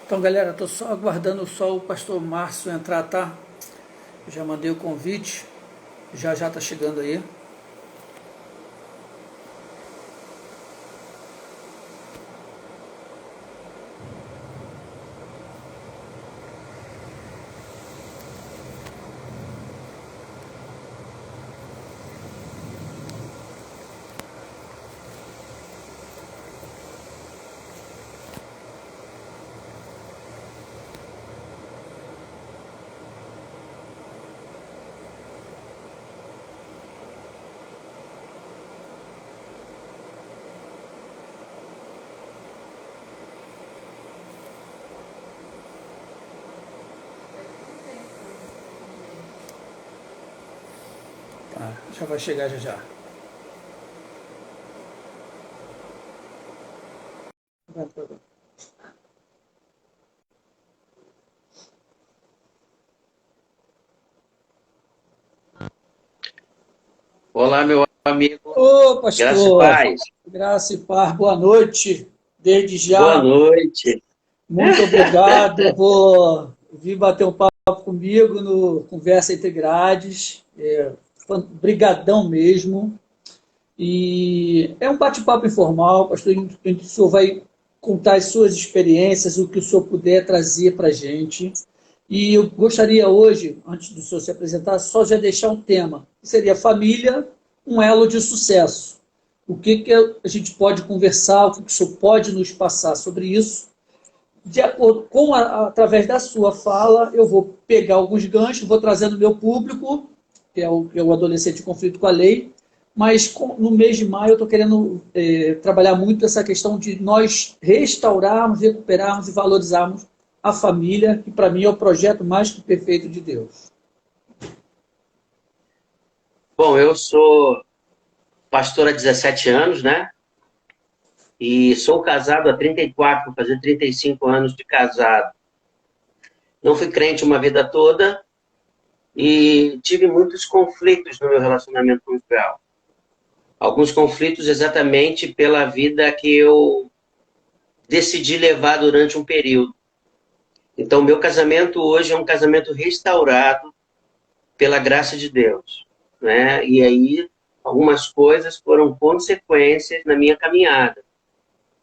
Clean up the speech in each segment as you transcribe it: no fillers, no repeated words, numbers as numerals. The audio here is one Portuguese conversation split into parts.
Então, galera, estou só aguardando só o pastor Márcio entrar, tá? Já mandei o convite, já tá chegando aí. Tá, já vai chegar já. Olá, meu amigo. Ô, Graça e pastor, paz. graça e paz, boa noite. Desde Boa já, noite. muito obrigado por vir bater um papo comigo no Conversa Entre Grades. Brigadão mesmo. E é um bate-papo informal, pastor, em que o senhor vai contar as suas experiências, o que o senhor puder trazer para a gente. E eu gostaria hoje, antes do senhor se apresentar, só já deixar um tema, que seria família, um elo de sucesso. O que a gente pode conversar, o que o senhor pode nos passar sobre isso. De acordo com, através da sua fala, eu vou pegar alguns ganchos, vou trazendo o meu público, que é o adolescente em conflito com a lei, mas no mês de maio eu estou querendo trabalhar muito essa questão de nós restaurarmos, recuperarmos e valorizarmos a família, que para mim é o projeto mais que perfeito de Deus. Bom, eu sou pastor há 17 anos, né? E sou casado há 34, vou fazer 35 anos de casado. Não fui crente uma vida toda e tive muitos conflitos no meu relacionamento conjugal. Alguns conflitos exatamente pela vida que eu decidi levar durante um período. Então, meu casamento hoje é um casamento restaurado pela graça de Deus, né? E aí algumas coisas foram consequências na minha caminhada.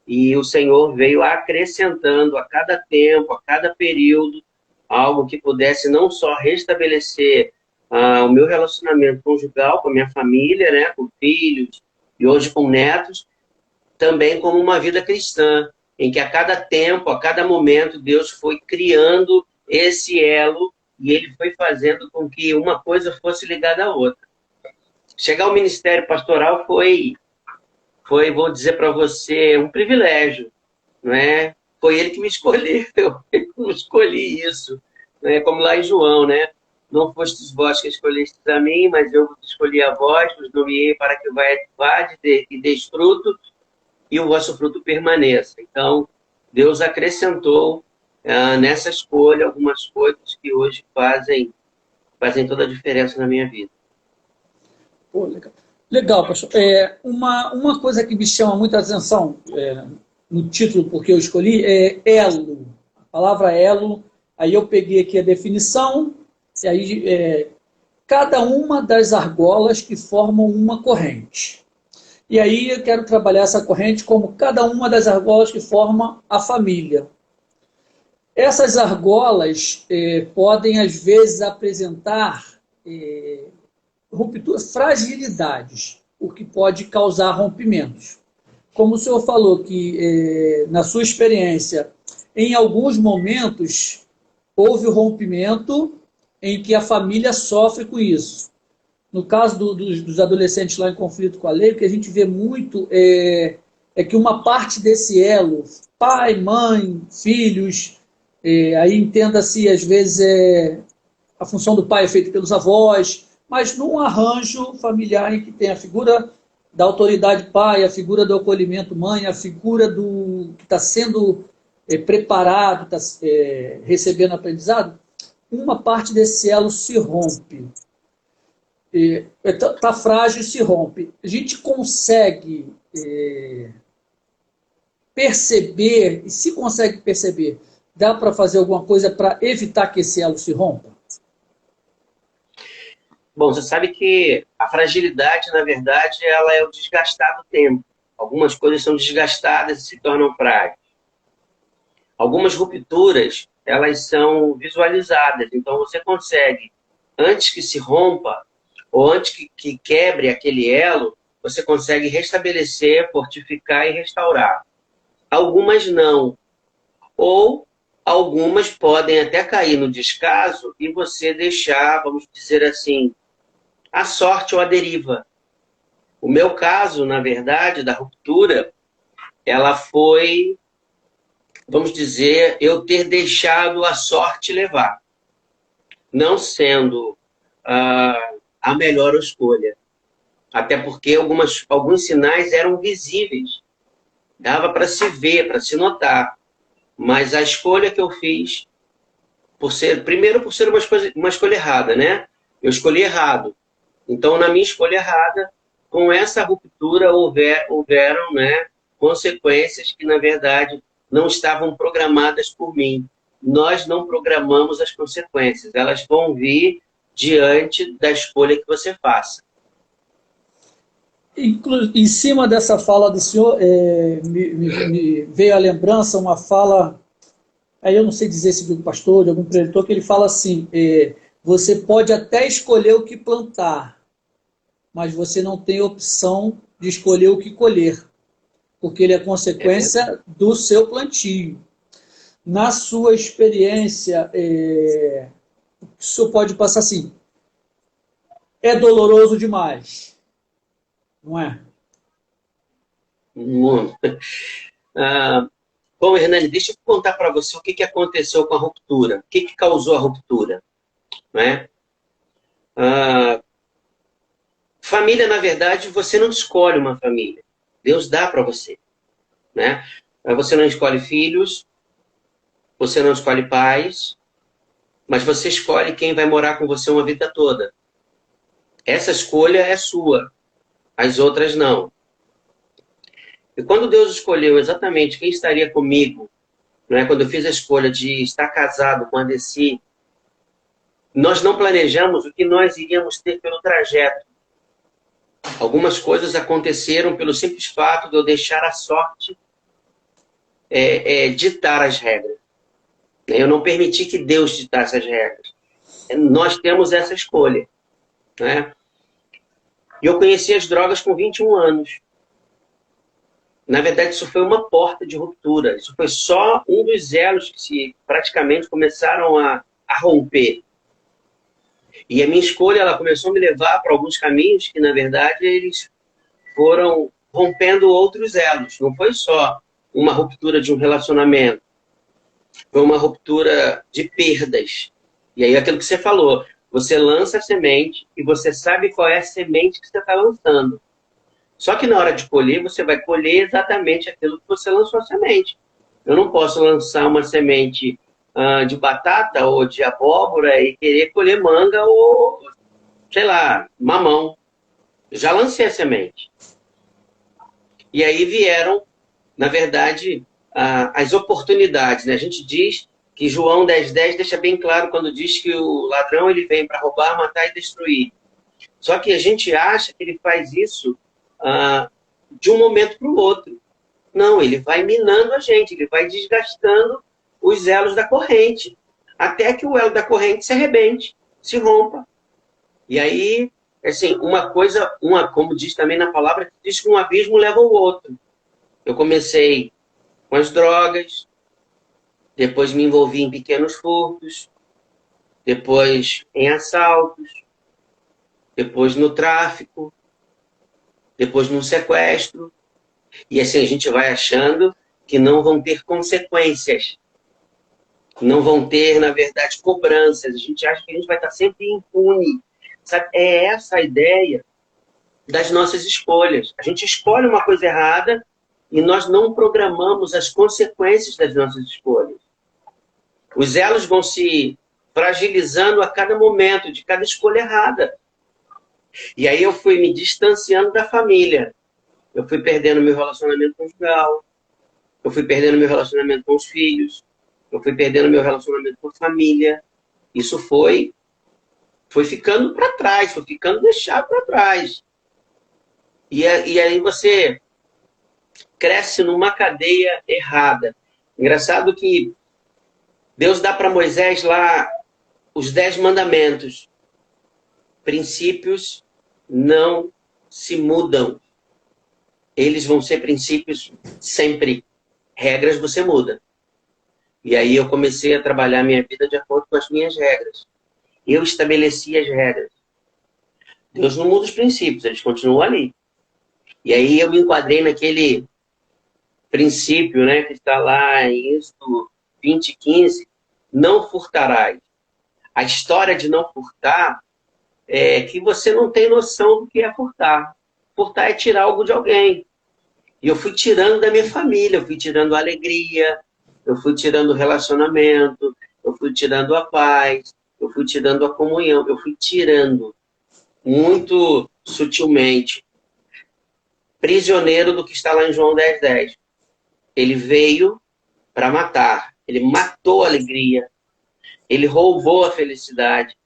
E o Senhor veio acrescentando a cada tempo, a cada período, algo que pudesse não só restabelecer o meu relacionamento conjugal com a minha família, né, com filhos e hoje com netos, também como uma vida cristã, em que a cada tempo, a cada momento, Deus foi criando esse elo e ele foi fazendo com que uma coisa fosse ligada à outra. Chegar ao ministério pastoral foi, vou dizer para você, um privilégio, não é? Foi ele que me escolheu, eu não escolhi isso, né? Como lá em João, né? Não fostes vós que escolhestes a mim, mas eu escolhi a vós, vos nomeei para que vá e deis fruto, e o vosso fruto permaneça. Então, Deus acrescentou nessa escolha algumas coisas que hoje fazem toda a diferença na minha vida. Pô, legal. Legal, pastor. Uma coisa que me chama muita atenção no título, porque eu escolhi, é elo. A palavra elo, aí eu peguei aqui a definição, e aí cada uma das argolas que formam uma corrente. E aí eu quero trabalhar essa corrente como cada uma das argolas que forma a família. Essas argolas podem, às vezes, apresentar rupturas, fragilidades, o que pode causar rompimentos. Como o senhor falou que, na sua experiência, em alguns momentos houve o rompimento em que a família sofre com isso. No caso dos adolescentes lá em conflito com a lei, o que a gente vê muito é que uma parte desse elo, pai, mãe, filhos, aí entenda-se, às vezes, a função do pai é feita pelos avós, mas num arranjo familiar em que tem a figura da autoridade pai, a figura do acolhimento mãe, a figura do que está sendo preparado, está recebendo aprendizado, uma parte desse elo se rompe. Está frágil e se rompe. A gente consegue perceber, e se consegue perceber, dá para fazer alguma coisa para evitar que esse elo se rompa? Bom, você sabe que a fragilidade, na verdade, ela é o desgastar do tempo. Algumas coisas são desgastadas e se tornam frágeis. Algumas rupturas, elas são visualizadas. Então, você consegue, antes que se rompa, ou antes que quebre aquele elo, você consegue restabelecer, fortificar e restaurar. Algumas não. Ou algumas podem até cair no descaso e você deixar, vamos dizer assim, a sorte ou a deriva. O meu caso, na verdade, da ruptura, ela foi, vamos dizer, eu ter deixado a sorte levar, não sendo a melhor escolha. Até porque alguns sinais eram visíveis, dava para se ver, para se notar. Mas a escolha que eu fiz, primeiro por ser uma escolha errada, né? Eu escolhi errado. Então, na minha escolha errada, com essa ruptura houveram, né, consequências que, na verdade, não estavam programadas por mim. Nós não programamos as consequências. Elas vão vir diante da escolha que você faça. Em cima dessa fala do senhor, me veio à lembrança uma fala, aí eu não sei dizer se de um pastor, de algum preletor, que ele fala assim, você pode até escolher o que plantar, mas você não tem opção de escolher o que colher, porque ele é consequência do seu plantio. Na sua experiência, o senhor pode passar assim, é doloroso demais, não é? Muito. Bom, Hernani, deixa eu contar para você o que aconteceu com a ruptura. O que causou a ruptura? Né? Família, na verdade, você não escolhe uma família. Deus dá para você. Né? Você não escolhe filhos, você não escolhe pais, mas você escolhe quem vai morar com você uma vida toda. Essa escolha é sua, as outras não. E quando Deus escolheu exatamente quem estaria comigo, né, quando eu fiz a escolha de estar casado com a Desi, nós não planejamos o que nós iríamos ter pelo trajeto. Algumas coisas aconteceram pelo simples fato de eu deixar a sorte ditar as regras. Eu não permiti que Deus ditasse as regras. Nós temos essa escolha. Né? E eu conheci as drogas com 21 anos. Na verdade, isso foi uma porta de ruptura. Isso foi só um dos elos que praticamente começaram a romper. E a minha escolha, ela começou a me levar para alguns caminhos que, na verdade, eles foram rompendo outros elos. Não foi só uma ruptura de um relacionamento. Foi uma ruptura de perdas. E aí, aquilo que você falou, você lança a semente e você sabe qual é a semente que você está lançando. Só que na hora de colher, você vai colher exatamente aquilo que você lançou a semente. Eu não posso lançar uma semente de batata ou de abóbora e querer colher manga ou, sei lá, mamão. Eu já lancei a semente. E aí vieram, na verdade, as oportunidades. Né? A gente diz que João 10,10 deixa bem claro quando diz que o ladrão ele vem para roubar, matar e destruir. Só que a gente acha que ele faz isso de um momento para o outro. Não, ele vai minando a gente, ele vai desgastando os elos da corrente, até que o elo da corrente se arrebente, se rompa. E aí, assim, como diz também na palavra, diz que um abismo leva ao outro. Eu comecei com as drogas, depois me envolvi em pequenos furtos, depois em assaltos, depois no tráfico, depois num sequestro. E assim a gente vai achando que não vão ter consequências. Não vão ter, na verdade, cobranças. A gente acha que a gente vai estar sempre impune. Sabe? É essa a ideia das nossas escolhas. A gente escolhe uma coisa errada e nós não programamos as consequências das nossas escolhas. Os elos vão se fragilizando a cada momento, de cada escolha errada. E aí eu fui me distanciando da família. Eu fui perdendo meu relacionamento conjugal. Eu fui perdendo meu relacionamento com os filhos. eu fui perdendo meu relacionamento com a família. Isso foi ficando para trás, foi ficando deixado para trás. E aí você cresce numa cadeia errada. Engraçado que Deus dá para Moisés lá os 10 mandamentos. Princípios não se mudam. Eles vão ser princípios sempre. Regras você muda. E aí eu comecei a trabalhar minha vida de acordo com as minhas regras. Eu estabeleci as regras. Deus não muda os princípios, eles continuam ali. E aí eu me enquadrei naquele princípio, né, que está lá em Êxodo 20:15, não furtarás. A história de não furtar é que você não tem noção do que é furtar. Furtar é tirar algo de alguém. E eu fui tirando da minha família, eu fui tirando a alegria, eu fui tirando o relacionamento, eu fui tirando a paz, eu fui tirando a comunhão, eu fui tirando muito sutilmente. Prisioneiro do que está lá em João 10:10. Ele veio para matar, ele matou a alegria, ele roubou a felicidade,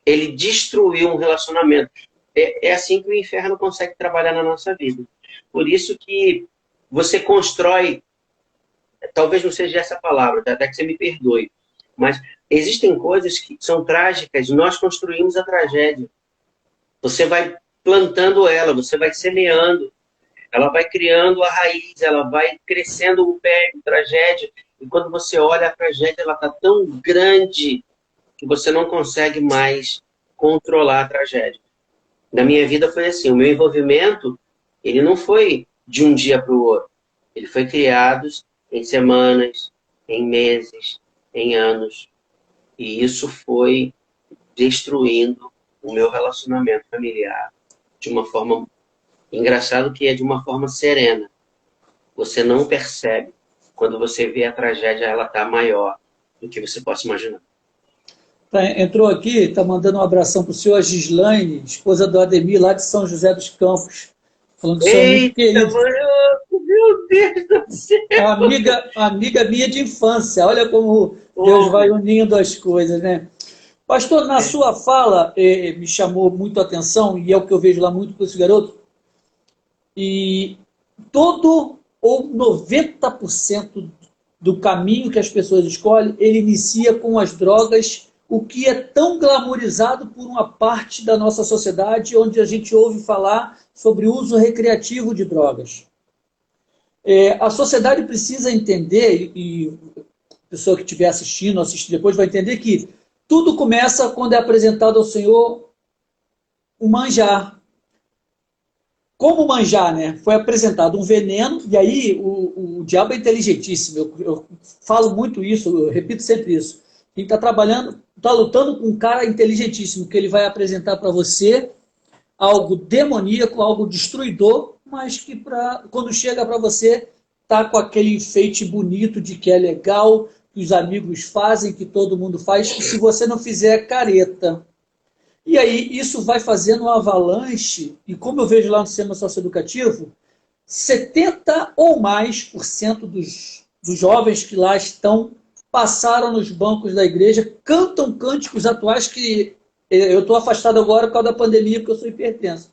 ele destruiu um relacionamento. É assim que o inferno consegue trabalhar na nossa vida. Por isso que você constrói, talvez não seja essa palavra, até que você me perdoe, mas existem coisas que são trágicas, nós construímos a tragédia. Você vai plantando ela, você vai semeando, ela vai criando a raiz, ela vai crescendo o pé de tragédia, e quando você olha a tragédia, ela está tão grande que você não consegue mais controlar a tragédia. Na minha vida foi assim, o meu envolvimento, ele não foi de um dia para o outro. Ele foi criado em semanas, em meses, em anos. E isso foi destruindo o meu relacionamento familiar de uma forma... Engraçado que é de uma forma serena. Você não percebe. Quando você vê a tragédia, ela está maior do que você possa imaginar. Tá, entrou aqui, está mandando um abração para o senhor, a Gislaine, esposa do Ademir, lá de São José dos Campos. Falando que o senhor é muito Eita, querido. mano, meu Deus do céu! Amiga minha de infância. Olha como Deus Oh, vai unindo as coisas, né? Pastor, na sua fala, me chamou muito a atenção, e é o que eu vejo lá muito com esse garoto, e todo ou 90% do caminho que as pessoas escolhem, ele inicia com as drogas, o que é tão glamorizado por uma parte da nossa sociedade, onde a gente ouve falar sobre o uso recreativo de drogas. A sociedade precisa entender, e a pessoa que estiver assistindo, assistir depois, vai entender que tudo começa quando é apresentado ao Senhor o manjar. Como manjar, né? Foi apresentado um veneno, e aí o diabo é inteligentíssimo. Eu falo muito isso, eu repito sempre isso. Quem está trabalhando, está lutando com um cara inteligentíssimo, que ele vai apresentar para você algo demoníaco, algo destruidor, mas que quando chega para você, tá com aquele enfeite bonito de que é legal, que os amigos fazem, que todo mundo faz, e se você não fizer, é careta. E aí isso vai fazendo um avalanche, e como eu vejo lá no sistema socioeducativo, 70 ou mais por cento dos jovens que lá estão passaram nos bancos da igreja, cantam cânticos atuais que eu estou afastado agora por causa da pandemia, porque eu sou hipertenso,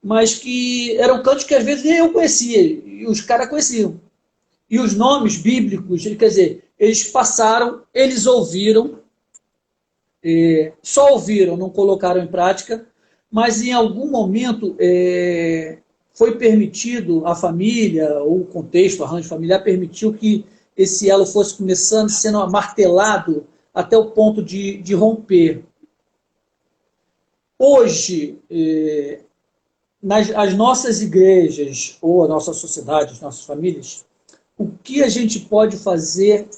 mas que eram cânticos que às vezes nem eu conhecia, e os caras conheciam. E os nomes bíblicos, quer dizer, eles passaram, eles ouviram, só ouviram, não colocaram em prática, mas em algum momento foi permitido, a família, ou o contexto, o arranjo familiar, permitiu que esse elo fosse começando, sendo martelado até o ponto de romper. Hoje, as nossas igrejas, ou a nossa sociedade, as nossas famílias, o que a gente pode fazer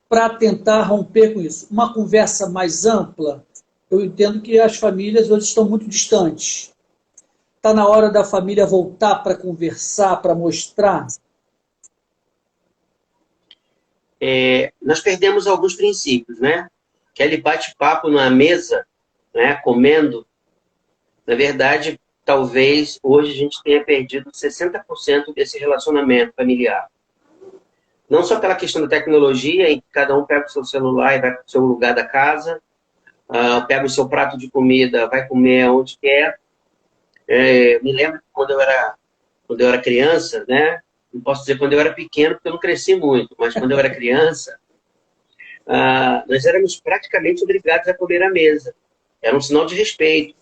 para tentar romper com isso? Uma conversa mais ampla. Eu entendo que as famílias hoje estão muito distantes. Está na hora da família voltar para conversar, para mostrar? Nós perdemos alguns princípios, né? Aquele bate-papo na mesa, né, comendo, na verdade, talvez hoje a gente tenha perdido 60% desse relacionamento familiar. Não só pela questão da tecnologia, em que cada um pega o seu celular e vai para o seu lugar da casa, pega o seu prato de comida, vai comer onde quer. Me lembro que quando eu era criança, né? Não posso dizer quando eu era pequeno, porque eu não cresci muito, mas quando eu era criança, nós éramos praticamente obrigados a comer à mesa. Era um sinal de respeito.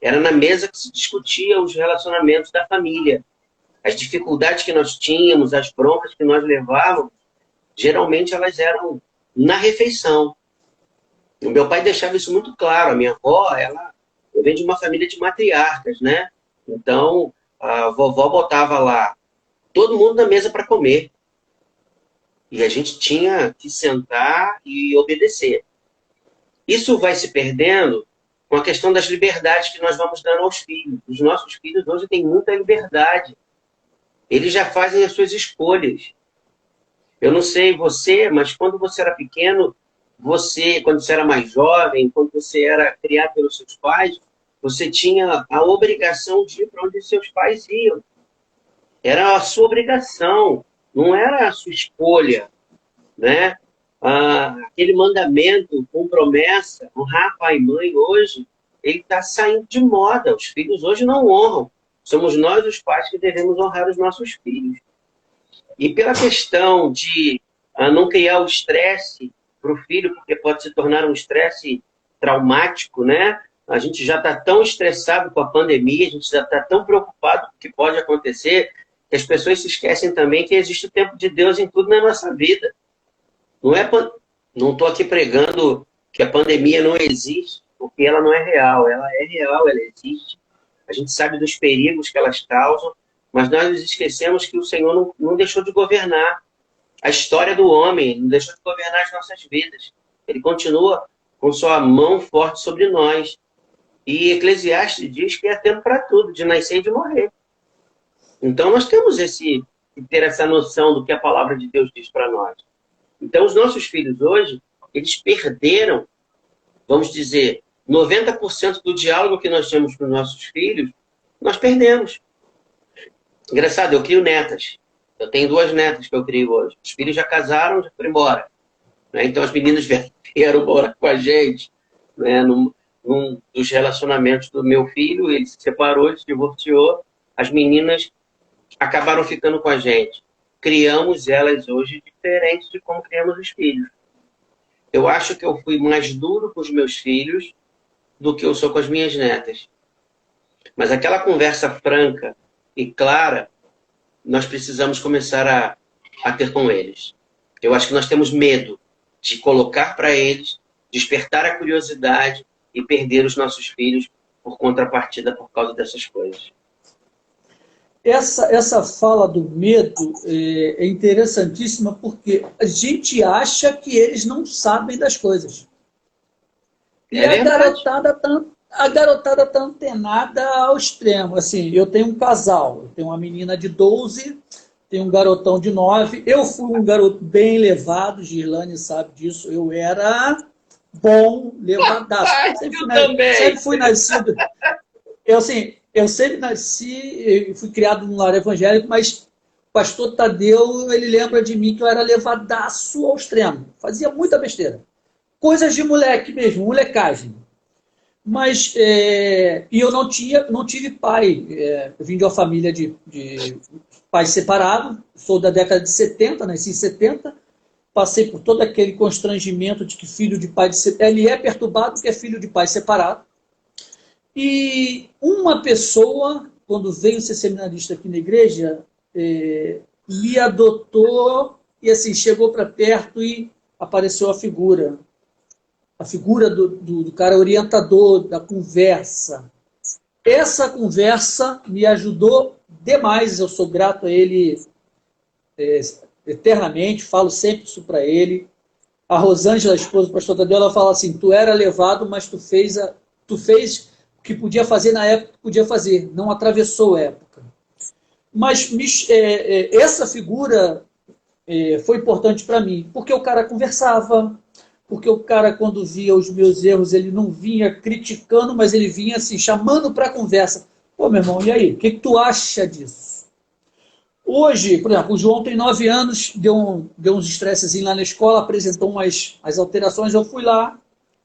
Era na mesa que se discutia os relacionamentos da família. As dificuldades que nós tínhamos, as broncas que nós levávamos, geralmente elas eram na refeição. O meu pai deixava isso muito claro. A minha avó, eu venho de uma família de matriarcas, né? Então, a vovó botava lá todo mundo na mesa para comer. E a gente tinha que sentar e obedecer. Isso vai se perdendo com a questão das liberdades que nós vamos dando aos filhos. Os nossos filhos hoje têm muita liberdade. Eles já fazem as suas escolhas. Eu não sei você, mas quando você era pequeno, quando você era mais jovem, quando você era criado pelos seus pais, você tinha a obrigação de ir para onde seus pais iam. Era a sua obrigação, não era a sua escolha, né? Aquele mandamento com promessa, honrar pai e mãe hoje, ele está saindo de moda. Os filhos hoje não honram. Somos nós, os pais, que devemos honrar os nossos filhos. E pela questão de não criar o estresse para o filho, porque pode se tornar um estresse traumático, né? A gente já está tão estressado com a pandemia, a gente já está tão preocupado com o que pode acontecer, que as pessoas se esquecem também que existe o tempo de Deus em tudo na nossa vida. Não estou aqui pregando que a pandemia não existe, porque ela não é real. Ela é real, ela existe. A gente sabe dos perigos que elas causam, mas nós nos esquecemos que o Senhor não deixou de governar a história do homem, não deixou de governar as nossas vidas. Ele continua com sua mão forte sobre nós. E Eclesiastes diz que é tempo para tudo, de nascer e de morrer. Então nós temos que ter essa noção do que a palavra de Deus diz para nós. Então os nossos filhos hoje, eles perderam, vamos dizer, 90% do diálogo que nós temos com os nossos filhos, nós perdemos. Engraçado, eu crio netas. Eu tenho 2 netas que eu crio hoje. Os filhos já casaram, já foram embora. Né? Então as meninas vieram morar com a gente. Né? Num dos relacionamentos do meu filho, ele se separou, ele se divorciou. As meninas acabaram ficando com a gente. Criamos elas hoje diferentes de como criamos os filhos. Eu acho que eu fui mais duro com os meus filhos do que eu sou com as minhas netas. Mas aquela conversa franca e clara, nós precisamos começar a ter com eles. Eu acho que nós temos medo de colocar para eles, despertar a curiosidade e perder os nossos filhos por contrapartida por causa dessas coisas. Essa fala do medo é interessantíssima porque a gente acha que eles não sabem das coisas. E a garotada tá antenada ao extremo. Assim, eu tenho um casal, eu tenho uma menina de 12, tenho um garotão de 9. Eu fui um garoto bem levado, Girlane sabe disso. Eu era bom, levadaço. Sempre fui nascido. Eu sempre nasci, fui criado num lar evangélico, mas o pastor Tadeu, ele lembra de mim que eu era levadaço ao extremo. Fazia muita besteira. Coisas de moleque mesmo, molecagem. Mas, e eu não tive pai. Eu vim de uma família de pais separados, sou da década de 70, nasci em 70, passei por todo aquele constrangimento de que filho de pai ele é perturbado porque é filho de pai separado. E uma pessoa, quando veio ser seminarista aqui na igreja, me adotou e assim, chegou para perto e apareceu a figura do cara orientador da conversa. Essa conversa me ajudou demais, eu sou grato a ele eternamente, falo sempre isso para ele. A Rosângela, a esposa do pastor Tadeu, ela fala assim, tu era levado, mas tu fez o que podia fazer na época que podia fazer, não atravessou a época. Mas essa figura foi importante para mim, porque o cara conversava, porque o cara, quando via os meus erros, ele não vinha criticando, mas ele vinha assim, chamando para a conversa. Pô, meu irmão, e aí? O que tu acha disso? Hoje, por exemplo, o João tem 9 anos, deu uns estresses lá na escola, apresentou as alterações, eu fui lá,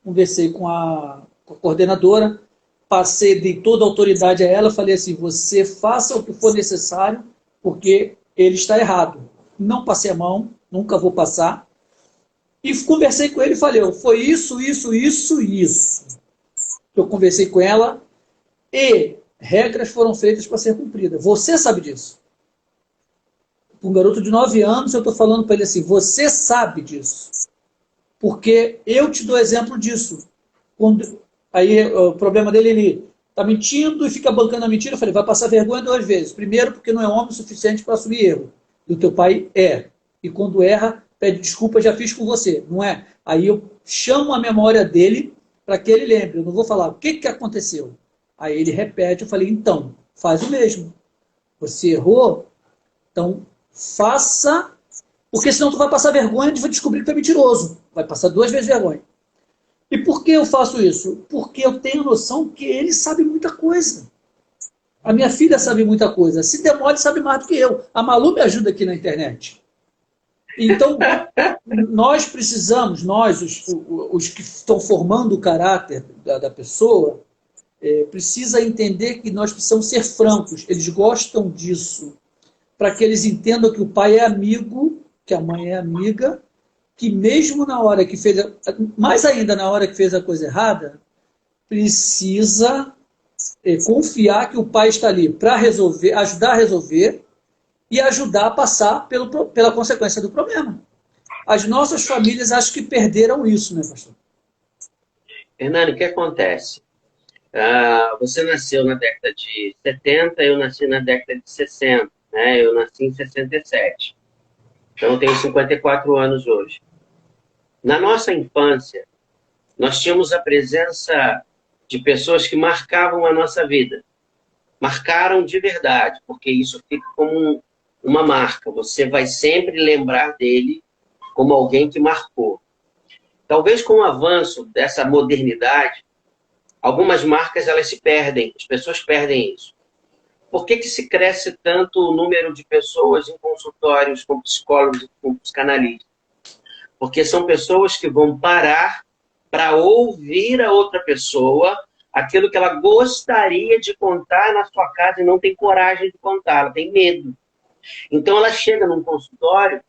conversei com a coordenadora, passei, dei toda a autoridade a ela, falei assim, você faça o que for necessário, porque ele está errado. Não passei a mão, nunca vou passar. E conversei com ele e falei, foi isso, isso, isso e isso. Eu conversei com ela e regras foram feitas para ser cumpridas. Você sabe disso. Um garoto de 9 anos, eu estou falando para ele assim, você sabe disso. Porque eu te dou exemplo disso. Aí o problema dele, ele está mentindo e fica bancando a mentira. Eu falei, vai passar vergonha 2 vezes. Primeiro, porque não é homem o suficiente para assumir erro. E o teu pai é. E quando erra, pede desculpa, já fiz com você. Não é? Aí eu chamo a memória dele para que ele lembre. Eu não vou falar o que aconteceu. Aí ele repete, eu falei, então, faz o mesmo. Você errou, então faça, porque senão tu vai passar vergonha e vai descobrir que tu é mentiroso. Vai passar 2 vezes vergonha. E por que eu faço isso? Porque eu tenho noção que ele sabe muita coisa. A minha filha sabe muita coisa. Se demore, sabe mais do que eu. A Malu me ajuda aqui na internet. Então, nós precisamos, os que estão formando o caráter da pessoa, precisa entender que nós precisamos ser francos. Eles gostam disso. Para que eles entendam que o pai é amigo, que a mãe é amiga, que mesmo na hora que fez, mais ainda na hora que fez a coisa errada, precisa confiar que o pai está ali para resolver, ajudar a resolver e ajudar a passar pela consequência do problema. As nossas famílias acho que perderam isso, né, pastor? Hernani, o que acontece? Você nasceu na década de 70, eu nasci na década de 60, né? Eu nasci em 67. Então, eu tenho 54 anos hoje. Na nossa infância, nós tínhamos a presença de pessoas que marcavam a nossa vida. Marcaram de verdade, porque isso fica como uma marca. Você vai sempre lembrar dele como alguém que marcou. Talvez com o avanço dessa modernidade, algumas marcas elas se perdem, as pessoas perdem isso. Por que se cresce tanto o número de pessoas em consultórios com psicólogos e com psicanalistas? Porque são pessoas que vão parar para ouvir a outra pessoa aquilo que ela gostaria de contar na sua casa e não tem coragem de contar, ela tem medo. Então ela chega num consultório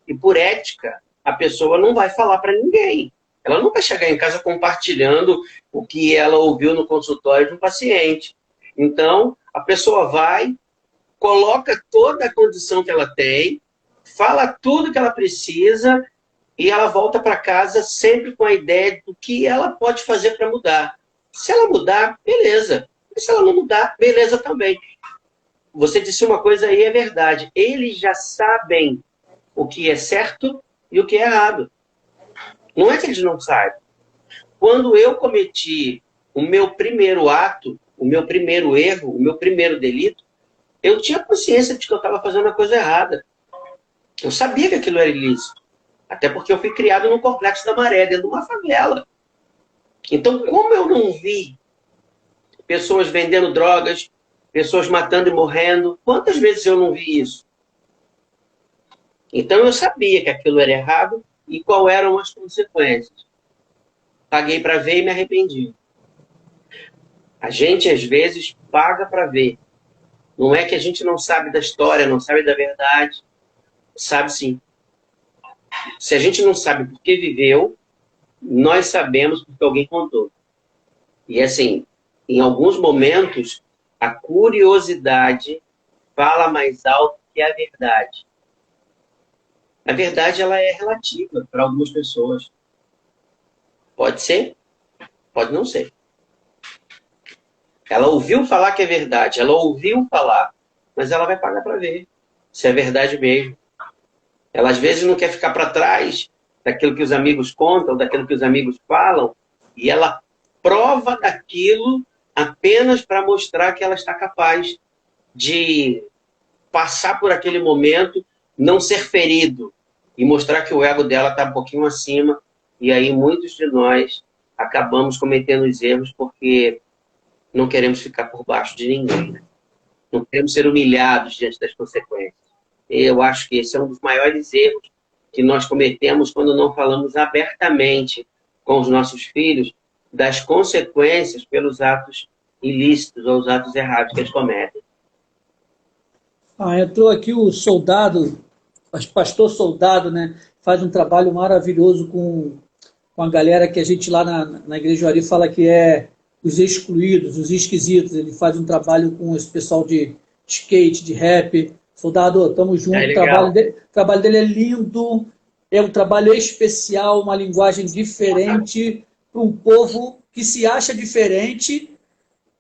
e, por ética, a pessoa não vai falar para ninguém. Ela não vai chegar em casa compartilhando o que ela ouviu no consultório de um paciente. Então, a pessoa vai, coloca toda a condição que ela tem, fala tudo que ela precisa e ela volta para casa sempre com a ideia do que ela pode fazer para mudar. Se ela mudar, beleza. E se ela não mudar, beleza também. Você disse uma coisa aí, é verdade. Eles já sabem o que é certo e o que é errado. Não é que eles não sabem. Quando eu cometi o meu primeiro ato, o meu primeiro erro, o meu primeiro delito, eu tinha consciência de que eu estava fazendo a coisa errada. Eu sabia que aquilo era ilícito. Até porque eu fui criado no Complexo da Maré, dentro de uma favela. Então, como eu não vi pessoas vendendo drogas, pessoas matando e morrendo, quantas vezes eu não vi isso? Então, eu sabia que aquilo era errado e quais eram as consequências. Paguei para ver e me arrependi. A gente, às vezes, paga para ver. Não é que a gente não sabe da história, não sabe da verdade. Sabe sim. Se a gente não sabe por que viveu, nós sabemos porque alguém contou. E assim, em alguns momentos, a curiosidade fala mais alto que a verdade. A verdade, ela é relativa para algumas pessoas. Pode ser, pode não ser. Ela ouviu falar que é verdade, ela ouviu falar, mas ela vai pagar para ver se é verdade mesmo. Ela às vezes não quer ficar para trás daquilo que os amigos contam, daquilo que os amigos falam, e ela prova daquilo apenas para mostrar que ela está capaz de passar por aquele momento, não ser ferido, e mostrar que o ego dela está um pouquinho acima, e aí muitos de nós acabamos cometendo os erros porque não queremos ficar por baixo de ninguém. Né? Não queremos ser humilhados diante das consequências. Eu acho que esse é um dos maiores erros que nós cometemos quando não falamos abertamente com os nossos filhos das consequências pelos atos ilícitos ou os atos errados que eles cometem. Entrou aqui o soldado, pastor soldado, né? Faz um trabalho maravilhoso com a galera que a gente lá na Igreja Ari fala que é os excluídos, os esquisitos. Ele faz um trabalho com esse pessoal de skate, de rap. Soldado, estamos juntos. O trabalho dele é lindo, é um trabalho especial, uma linguagem diferente para um povo que se acha diferente,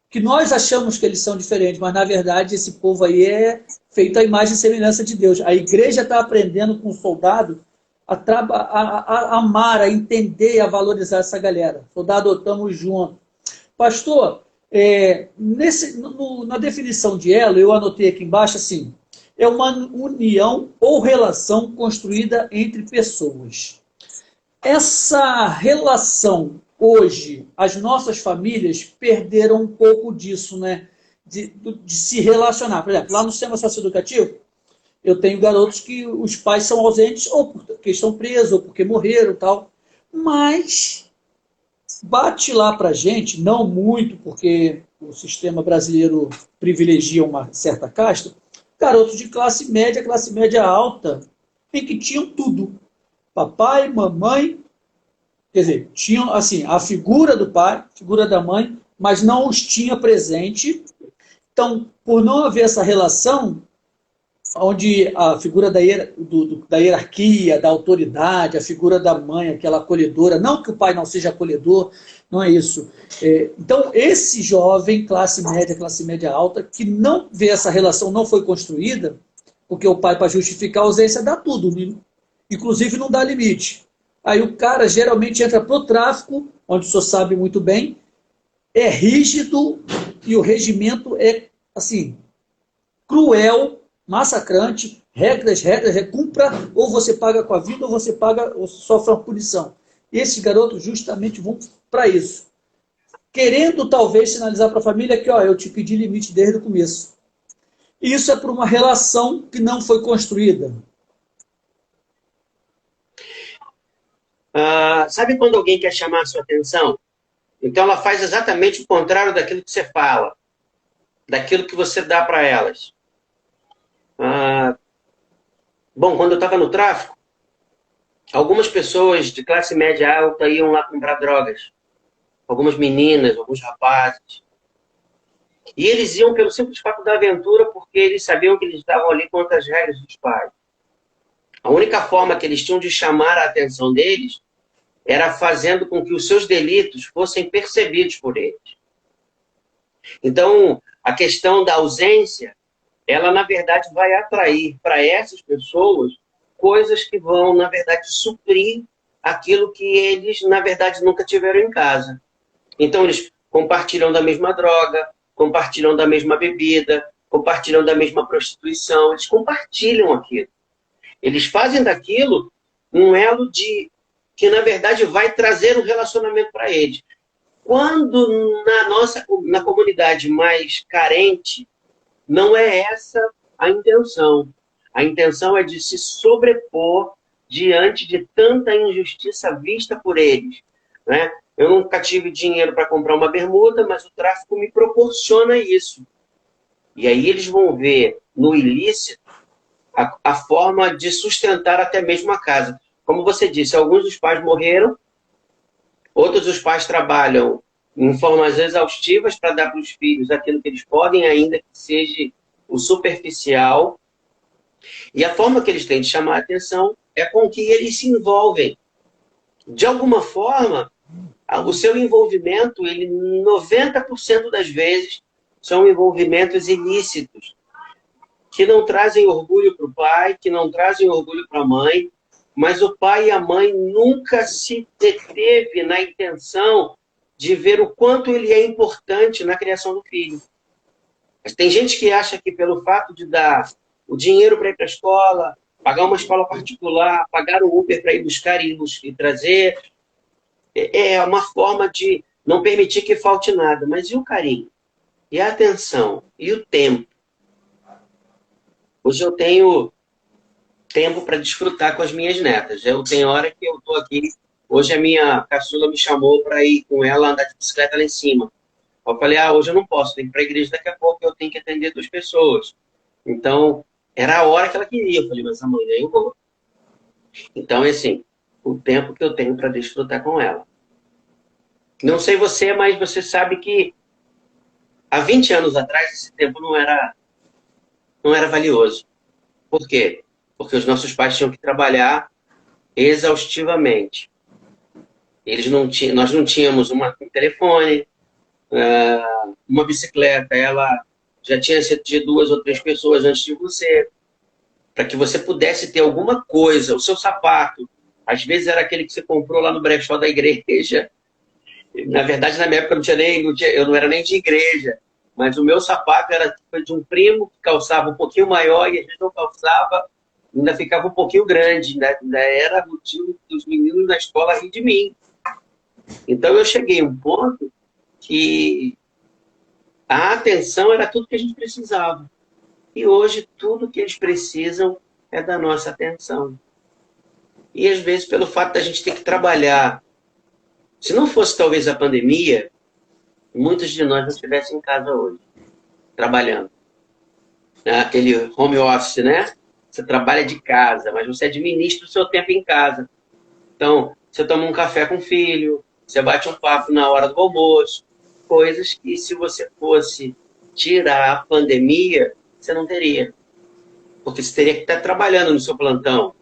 que nós achamos que eles são diferentes, mas na verdade esse povo aí é feito à imagem e semelhança de Deus. A igreja está aprendendo com o soldado a amar, a entender e a valorizar essa galera. Soldado, estamos juntos. Pastor, na definição de elo, eu anotei aqui embaixo assim, é uma união ou relação construída entre pessoas. Essa relação, hoje, as nossas famílias perderam um pouco disso, né? De se relacionar. Por exemplo, lá no sistema socioeducativo, eu tenho garotos que os pais são ausentes ou porque estão presos, ou porque morreram e tal. Mas bate lá para a gente, não muito, porque o sistema brasileiro privilegia uma certa casta, garotos de classe média alta, em que tinham tudo. Papai, mamãe, quer dizer, tinham assim, a figura do pai, a figura da mãe, mas não os tinha presente. Então, por não haver essa relação, onde a figura da hierarquia, da autoridade, a figura da mãe, aquela acolhedora, não que o pai não seja acolhedor, não é isso. Então, esse jovem, classe média alta, que não vê essa relação, não foi construída, porque o pai, para justificar a ausência, dá tudo, inclusive não dá limite. Aí o cara geralmente entra para o tráfico, onde o senhor sabe muito bem, é rígido e o regimento é, assim, cruel, massacrante, regras, cumpra, ou você paga com a vida, ou você paga, ou sofre uma punição. E esses garotos justamente vão para isso. Querendo, talvez, sinalizar para a família que, ó, eu te pedi limite desde o começo. E isso é por uma relação que não foi construída. Sabe quando alguém quer chamar a sua atenção? Então ela faz exatamente o contrário daquilo que você fala, daquilo que você dá para elas. Bom, quando eu estava no tráfico, algumas pessoas de classe média alta iam lá comprar drogas. Algumas meninas, alguns rapazes. E eles iam pelo simples fato da aventura porque eles sabiam que eles estavam ali contra as regras dos pais. A única forma que eles tinham de chamar a atenção deles era fazendo com que os seus delitos fossem percebidos por eles. Então, a questão da ausência, ela, na verdade, vai atrair para essas pessoas coisas que vão, na verdade, suprir aquilo que eles, na verdade, nunca tiveram em casa. Então, eles compartilham da mesma droga, compartilham da mesma bebida, compartilham da mesma prostituição, eles compartilham aquilo. Eles fazem daquilo um elo que, na verdade, vai trazer um relacionamento para eles. Quando na comunidade mais carente, não é essa a intenção. A intenção é de se sobrepor diante de tanta injustiça vista por eles, né? Eu nunca tive dinheiro para comprar uma bermuda, mas o tráfico me proporciona isso. E aí eles vão ver no ilícito a forma de sustentar até mesmo a casa. Como você disse, alguns dos pais morreram, outros dos pais trabalham em formas exaustivas para dar para os filhos aquilo que eles podem, ainda que seja o superficial. E a forma que eles têm de chamar a atenção é com que eles se envolvem. De alguma forma, o seu envolvimento, 90% das vezes, são envolvimentos ilícitos, que não trazem orgulho para o pai, que não trazem orgulho para a mãe, mas o pai e a mãe nunca se deteve na intenção de ver o quanto ele é importante na criação do filho. Mas tem gente que acha que pelo fato de dar o dinheiro para ir para a escola, pagar uma escola particular, pagar o Uber para ir buscar e trazer, é uma forma de não permitir que falte nada. Mas e o carinho? E a atenção? E o tempo? Hoje eu tenho tempo para desfrutar com as minhas netas. Eu tenho hora que eu estou aqui. Hoje a minha caçula me chamou para ir com ela andar de bicicleta lá em cima. Eu falei, hoje eu não posso, tenho que ir para a igreja daqui a pouco, eu tenho que atender 2 pessoas. Então, era a hora que ela queria. Eu falei, mas amanhã eu vou. Então, é assim, o tempo que eu tenho para desfrutar com ela. Não sei você, mas você sabe que há 20 anos atrás esse tempo não era valioso. Por quê? Porque os nossos pais tinham que trabalhar exaustivamente. Nós não tínhamos um telefone, uma bicicleta, ela já tinha sido de 2 ou 3 pessoas antes de você, para que você pudesse ter alguma coisa, o seu sapato. Às vezes era aquele que você comprou lá no brechó da igreja. Na verdade, na minha época eu não era nem de igreja, mas o meu sapato era de um primo que calçava um pouquinho maior e a gente não calçava, ainda ficava um pouquinho grande, né? Ainda era motivo dos meninos na escola rir de mim. Então eu cheguei a um ponto que a atenção era tudo que a gente precisava. E hoje tudo que eles precisam é da nossa atenção. E às vezes pelo fato da gente ter que trabalhar, se não fosse talvez a pandemia, muitos de nós não estivessem em casa hoje, trabalhando. Aquele home office, né? Você trabalha de casa, mas você administra o seu tempo em casa. Então, você toma um café com o filho, você bate um papo na hora do almoço, coisas que se você fosse tirar a pandemia, você não teria. Porque você teria que estar trabalhando no seu plantão,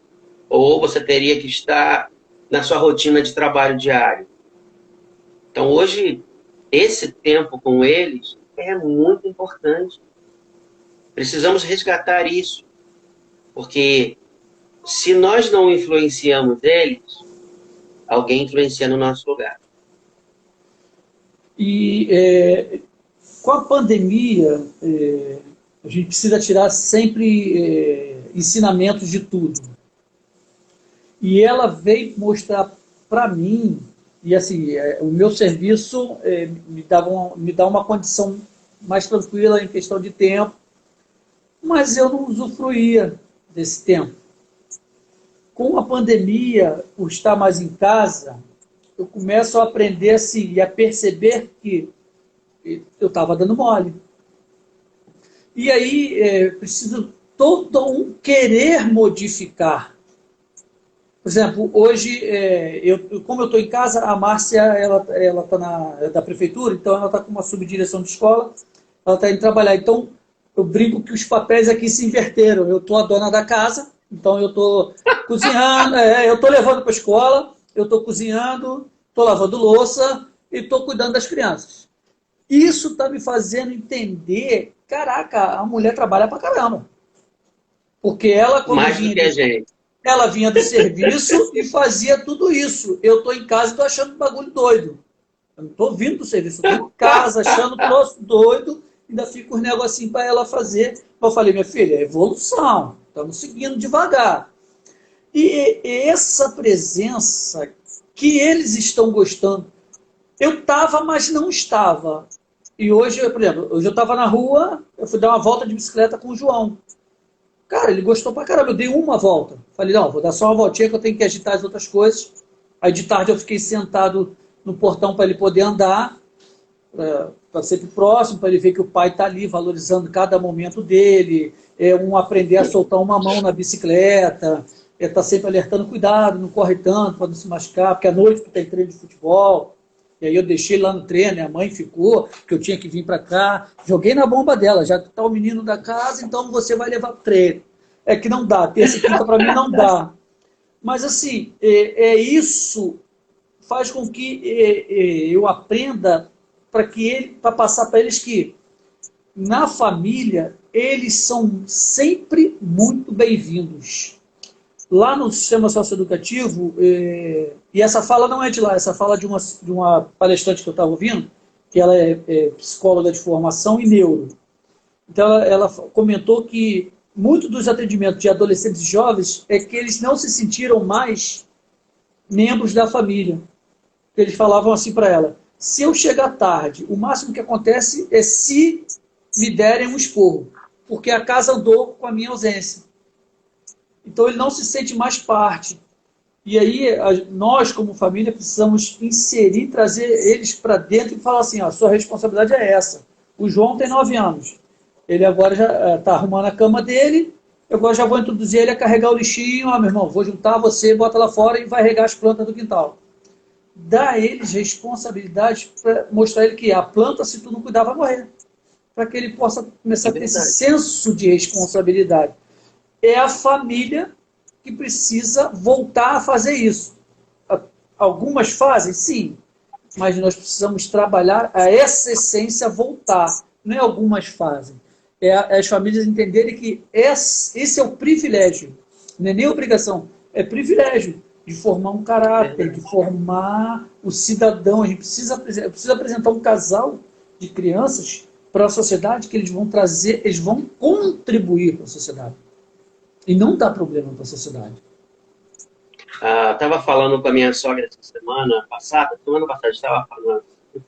ou você teria que estar na sua rotina de trabalho diário. Então, hoje, esse tempo com eles é muito importante. Precisamos resgatar isso, porque se nós não influenciamos eles, alguém influencia no nosso lugar. E com a pandemia, a gente precisa tirar sempre ensinamentos de tudo. E ela veio mostrar para mim, e assim, o meu serviço me dá uma condição mais tranquila em questão de tempo, mas eu não usufruía desse tempo. Com a pandemia, por estar mais em casa, eu começo a aprender assim, e a perceber que eu estava dando mole. E aí preciso todo um querer modificar. Por exemplo, hoje, como eu estou em casa, a Márcia ela é da prefeitura, então ela está com uma subdireção de escola, ela está indo trabalhar. Então, eu brinco que os papéis aqui se inverteram. Eu estou a dona da casa, então eu estou cozinhando, eu estou levando para a escola, eu estou cozinhando, estou lavando louça e estou cuidando das crianças. Isso está me fazendo entender, caraca, a mulher trabalha pra caramba. Porque ela, Mais do que a gente. Ela vinha do serviço e fazia tudo isso. Eu estou em casa e estou achando um bagulho doido. Eu não estou vindo do serviço, estou em casa achando o troço doido, ainda fica uns negocinhos para ela fazer. Eu falei, minha filha, é evolução, estamos seguindo devagar. E essa presença que eles estão gostando, eu estava, mas não estava. E hoje, por exemplo, hoje eu estava na rua, eu fui dar uma volta de bicicleta com o João. Cara, ele gostou pra caramba, eu dei uma volta. Falei, não, vou dar só uma voltinha que eu tenho que agitar as outras coisas. Aí de tarde eu fiquei sentado no portão para ele poder andar, para sempre próximo, para ele ver que o pai está ali valorizando cada momento dele, aprender a soltar uma mão na bicicleta, tá sempre alertando, cuidado, não corre tanto para não se machucar, porque à noite tu tem treino de futebol. E aí eu deixei lá no treino, a mãe ficou, que eu tinha que vir para cá, joguei na bomba dela, já está o menino da casa, então você vai levar para o treino. É que não dá, terça e quinta para mim não dá. Mas assim, isso faz com que eu aprenda para passar para eles que na família eles são sempre muito bem-vindos. Lá no sistema socioeducativo, e essa fala não é de lá, essa fala de uma palestrante que eu estava ouvindo, que ela é psicóloga de formação e neuro. Então ela comentou que muito dos atendimentos de adolescentes e jovens é que eles não se sentiram mais membros da família. Eles falavam assim para ela, se eu chegar tarde, o máximo que acontece é se me derem um esporro, porque a casa andou com a minha ausência. Então ele não se sente mais parte. E aí nós, como família, precisamos inserir, trazer eles para dentro e falar assim, ó, a sua responsabilidade é essa. O João tem 9 anos. Ele agora já está arrumando a cama dele, eu agora já vou introduzir ele a carregar o lixinho. Ó, meu irmão, vou juntar você, bota lá fora e vai regar as plantas do quintal. Dá a eles responsabilidade para mostrar a ele que a planta, se tu não cuidar, vai morrer. Para que ele possa começar a ter esse senso de responsabilidade. É a família que precisa voltar a fazer isso. Algumas fazem, sim, mas nós precisamos trabalhar a essa essência voltar. Não é algumas fazem. É as famílias entenderem que esse é o privilégio, não é nem obrigação, é privilégio de formar um caráter, de formar o cidadão. A gente precisa apresentar um casal de crianças para a sociedade que eles vão trazer, eles vão contribuir para a sociedade. E não dá problema para a sociedade. Estava falando com a minha sogra essa semana passada estava falando,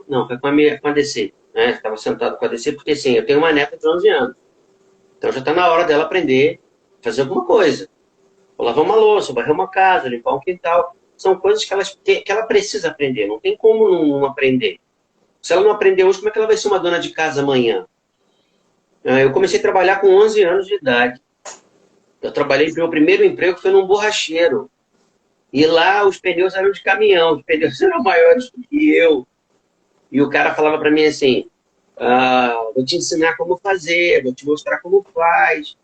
não, foi com a DC, né? Estava sentado com a DC, porque assim, eu tenho uma neta de 11 anos, então já está na hora dela aprender a fazer alguma coisa. Vou lavar uma louça, varrer uma casa, limpar um quintal, são coisas que ela precisa aprender, não tem como não aprender. Se ela não aprender hoje, como é que ela vai ser uma dona de casa amanhã? Eu comecei a trabalhar com 11 anos de idade. Eu trabalhei, meu primeiro emprego foi num borracheiro. E lá os pneus eram de caminhão, os pneus eram maiores do que eu. E o cara falava para mim assim, vou te ensinar como fazer, vou te mostrar como faz.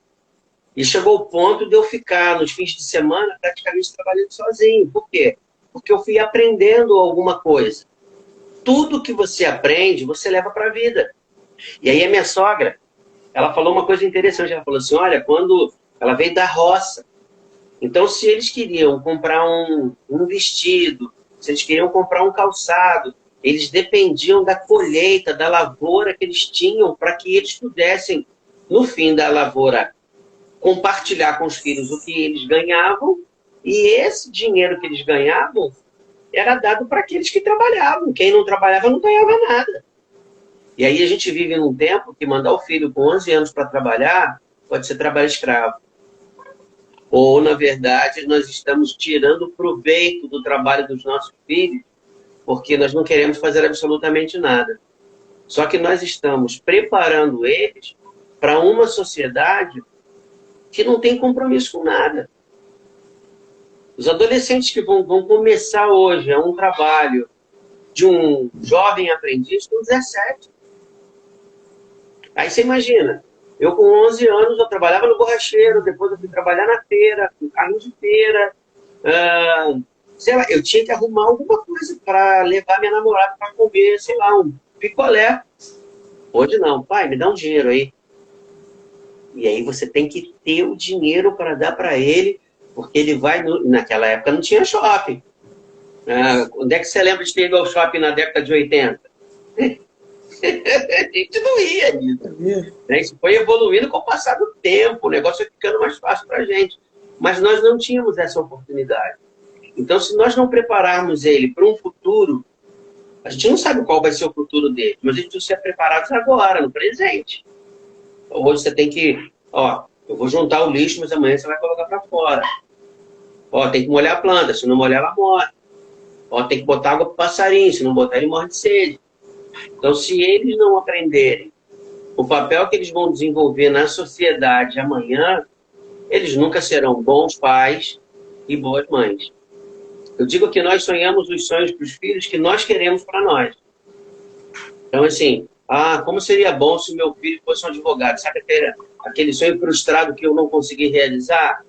E chegou o ponto de eu ficar nos fins de semana praticamente trabalhando sozinho. Por quê? Porque eu fui aprendendo alguma coisa. Tudo que você aprende, você leva para a vida. E aí a minha sogra, ela falou uma coisa interessante. Ela falou assim, olha, quando ela veio da roça, então se eles queriam comprar um vestido, se eles queriam comprar um calçado, eles dependiam da colheita, da lavoura que eles tinham para que eles pudessem, no fim da lavoura, compartilhar com os filhos o que eles ganhavam, e esse dinheiro que eles ganhavam era dado para aqueles que trabalhavam. Quem não trabalhava não ganhava nada. E aí a gente vive num tempo que mandar o filho com 11 anos para trabalhar pode ser trabalho escravo. Ou, na verdade, nós estamos tirando proveito do trabalho dos nossos filhos porque nós não queremos fazer absolutamente nada. Só que nós estamos preparando eles para uma sociedade que não tem compromisso com nada. Os adolescentes que vão começar hoje um trabalho de um jovem aprendiz com 17. Aí você imagina, eu com 11 anos eu trabalhava no borracheiro, depois eu fui trabalhar na feira, com carro de feira. Sei lá, eu tinha que arrumar alguma coisa para levar minha namorada para comer, sei lá, um picolé. Hoje não, pai, me dá um dinheiro aí. E aí você tem que ter o dinheiro para dar para ele, porque ele vai... Naquela época não tinha shopping. Onde é que você lembra de ter ido ao shopping na década de 80? A gente não ia nisso. Isso foi evoluindo com o passar do tempo, o negócio foi ficando mais fácil para a gente. Mas nós não tínhamos essa oportunidade. Então, se nós não prepararmos ele para um futuro, a gente não sabe qual vai ser o futuro dele, mas a gente precisa ser preparados agora, no presente. Hoje você tem que, eu vou juntar o lixo, mas amanhã você vai colocar para fora. Tem que molhar a planta, se não molhar ela morre. Tem que botar água para o passarinho, se não botar ele morre de sede. Então, se eles não aprenderem o papel que eles vão desenvolver na sociedade amanhã, eles nunca serão bons pais e boas mães. Eu digo que nós sonhamos os sonhos para os filhos que nós queremos para nós. Então, assim, como seria bom se meu filho fosse um advogado? Sabe aquele sonho frustrado que eu não consegui realizar?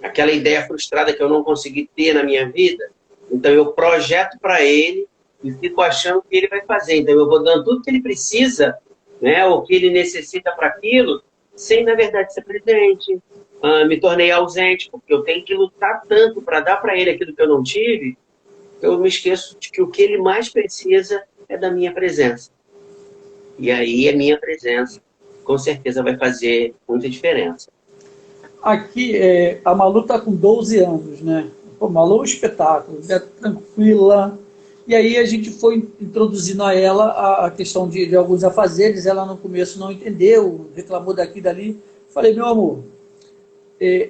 Aquela ideia frustrada que eu não consegui ter na minha vida? Então, eu projeto para ele e fico achando que ele vai fazer. Então, eu vou dando tudo que ele precisa, né, o que ele necessita para aquilo, sem, na verdade, ser presente. Me tornei ausente, porque eu tenho que lutar tanto para dar para ele aquilo que eu não tive, eu me esqueço de que o que ele mais precisa é da minha presença. E aí a minha presença, com certeza, vai fazer muita diferença. Aqui, a Malu está com 12 anos, né? Pô, Malu é um espetáculo, é tranquila. E aí a gente foi introduzindo a ela a questão de alguns afazeres. Ela no começo não entendeu, reclamou daqui e dali. Falei, meu amor,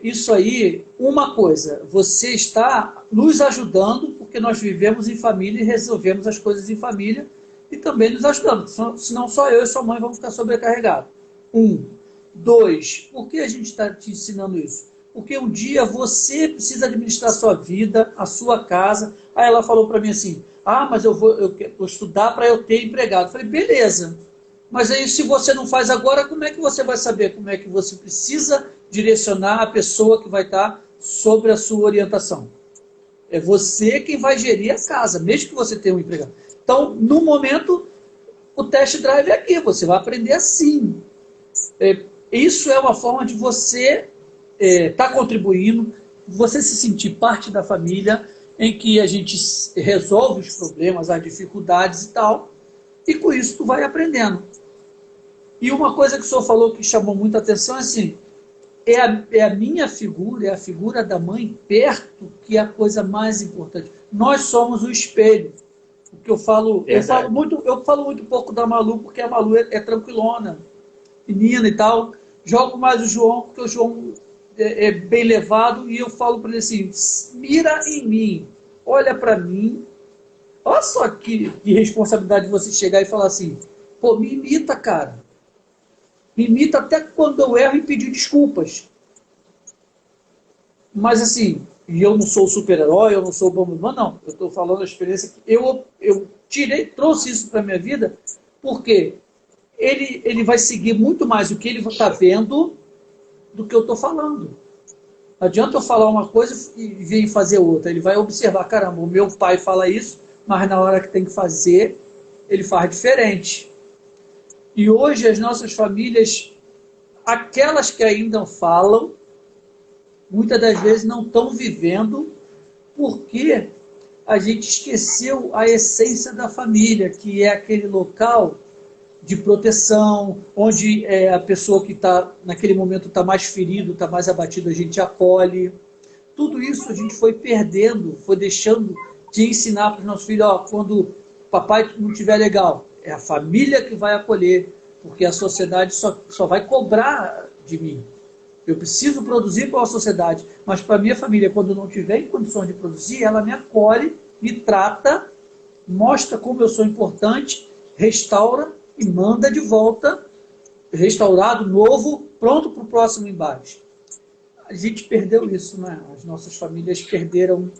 isso aí, uma coisa, você está nos ajudando, porque nós vivemos em família e resolvemos as coisas em família, e também nos ajudando, senão só eu e sua mãe vamos ficar sobrecarregados. Um. Dois, por que a gente está te ensinando isso? Porque um dia você precisa administrar a sua vida, a sua casa. Aí ela falou para mim assim, mas eu vou estudar para eu ter empregado. Eu falei, beleza. Mas aí se você não faz agora, como é que você vai saber como é que você precisa direcionar a pessoa que vai estar sobre a sua orientação? É você quem vai gerir a casa, mesmo que você tenha um empregado. Então, no momento, o test drive é aqui, você vai aprender assim. Isso é uma forma de você estar contribuindo, você se sentir parte da família, em que a gente resolve os problemas, as dificuldades e tal, e com isso tu vai aprendendo. E uma coisa que o senhor falou que chamou muita atenção é assim, é a minha figura, é a figura da mãe perto, que é a coisa mais importante. Nós somos o espelho. O que eu falo muito pouco da Malu, porque a Malu é tranquilona, menina e tal. Jogo mais o João, porque o João é bem levado, e eu falo para ele assim, mira em mim, olha para mim. Olha só que responsabilidade de você chegar e falar assim, pô, me imita, cara. Me imita até quando eu erro e pedir desculpas. Mas assim, e eu não sou o super-herói, eu não sou o Bomberman, não. Eu estou falando a experiência que eu trouxe isso para a minha vida, porque ele vai seguir muito mais o que ele está vendo do que eu estou falando. Não adianta eu falar uma coisa e vir fazer outra. Ele vai observar, caramba, o meu pai fala isso, mas na hora que tem que fazer, ele faz diferente. E hoje as nossas famílias, aquelas que ainda falam, muitas das vezes não estão vivendo, porque a gente esqueceu a essência da família, que é aquele local de proteção, onde a pessoa que está naquele momento está mais ferido, está mais abatido, a gente acolhe. Tudo isso a gente foi perdendo, foi deixando de ensinar para os nossos filhos, quando o papai não estiver legal, é a família que vai acolher, porque a sociedade só vai cobrar de mim. Eu preciso produzir para a sociedade, mas para a minha família, quando não tiver em condições de produzir, ela me acolhe, me trata, mostra como eu sou importante, restaura e manda de volta, restaurado, novo, pronto para o próximo embate. A gente perdeu isso, né? As nossas famílias perderam.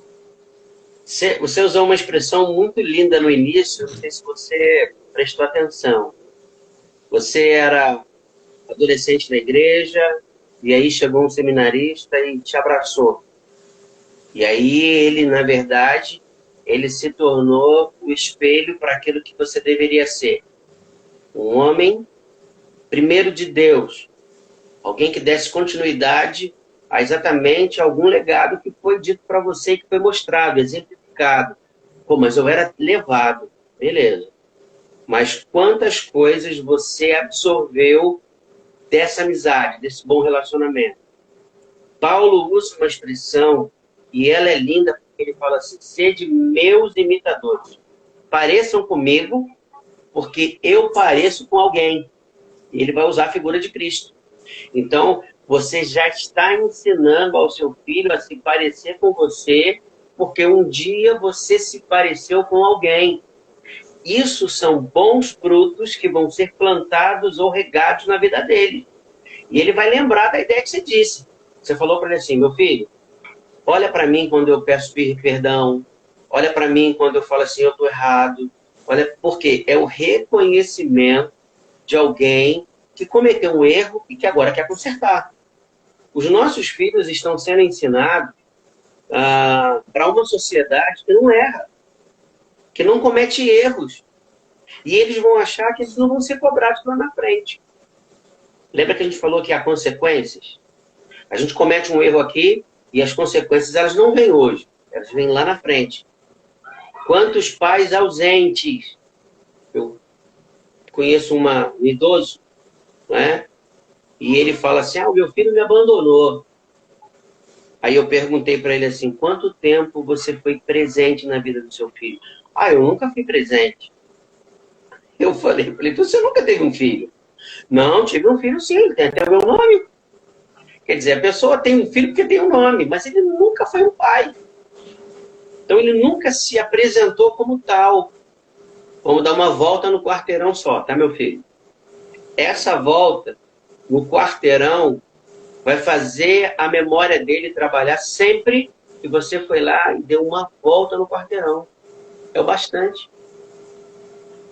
Você usou uma expressão muito linda no início, não sei se você prestou atenção. Você era adolescente na igreja, e aí chegou um seminarista e te abraçou. E aí ele, na verdade, ele se tornou o espelho para aquilo que você deveria ser. Um homem, primeiro de Deus, alguém que desse continuidade a exatamente algum legado que foi dito para você, que foi mostrado, exemplificado. Pô, mas eu era levado, beleza. Mas quantas coisas você absorveu dessa amizade, desse bom relacionamento? Paulo usa uma expressão, e ela é linda, porque ele fala assim, sede meus imitadores. Pareçam comigo, porque eu pareço com alguém. E ele vai usar a figura de Cristo. Então, você já está ensinando ao seu filho a se parecer com você, porque um dia você se pareceu com alguém. Isso são bons frutos que vão ser plantados ou regados na vida dele. E ele vai lembrar da ideia que você disse. Você falou para ele assim, meu filho, olha para mim quando eu peço perdão, olha para mim quando eu falo assim, eu estou errado. Olha, porque é o reconhecimento de alguém que cometeu um erro e que agora quer consertar. Os nossos filhos estão sendo ensinados para uma sociedade que não erra, que não comete erros. E eles vão achar que eles não vão ser cobrados lá na frente. Lembra que a gente falou que há consequências? A gente comete um erro aqui e as consequências elas não vêm hoje, elas vêm lá na frente. Quantos pais ausentes? Eu conheço um idoso, né? E ele fala assim, o meu filho me abandonou. Aí eu perguntei para ele assim, quanto tempo você foi presente na vida do seu filho? Eu nunca fui presente. Eu falei, você nunca teve um filho? Não, tive um filho sim, ele tem até o meu nome. Quer dizer, a pessoa tem um filho porque tem um nome, mas ele nunca foi um pai. Então ele nunca se apresentou como tal. Vamos dar uma volta no quarteirão só, tá, meu filho? Essa volta no quarteirão vai fazer a memória dele trabalhar sempre que você foi lá e deu uma volta no quarteirão. É o bastante.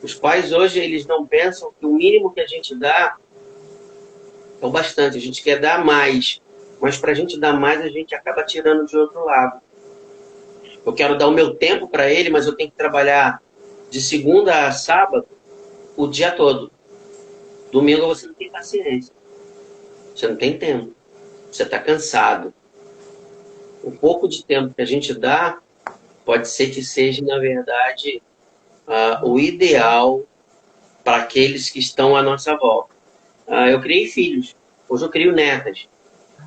Os pais hoje, eles não pensam que o mínimo que a gente dá é o bastante. A gente quer dar mais. Mas para a gente dar mais, a gente acaba tirando de outro lado. Eu quero dar o meu tempo para ele, mas eu tenho que trabalhar de segunda a sábado o dia todo. Domingo você não tem paciência. Você não tem tempo. Você está cansado. O pouco de tempo que a gente dá pode ser que seja, na verdade, o ideal para aqueles que estão à nossa volta. Eu criei filhos. Hoje eu crio netas.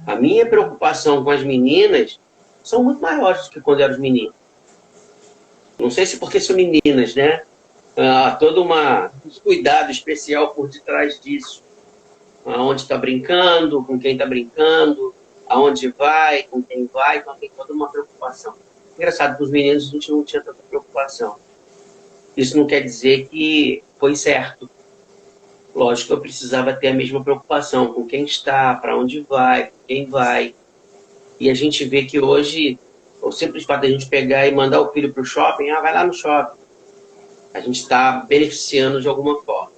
A minha preocupação com as meninas são muito maiores do que quando eram os meninos. Não sei se porque são meninas, né? Todo um cuidado especial por detrás disso. Aonde está brincando, com quem está brincando, aonde vai, com quem vai, então tem toda uma preocupação. Engraçado que os meninos a gente não tinha tanta preocupação. Isso não quer dizer que foi certo. Lógico que eu precisava ter a mesma preocupação com quem está, para onde vai, com quem vai. E a gente vê que hoje, o simples fato de a gente pegar e mandar o filho para o shopping, vai lá no shopping. A gente está beneficiando de alguma forma.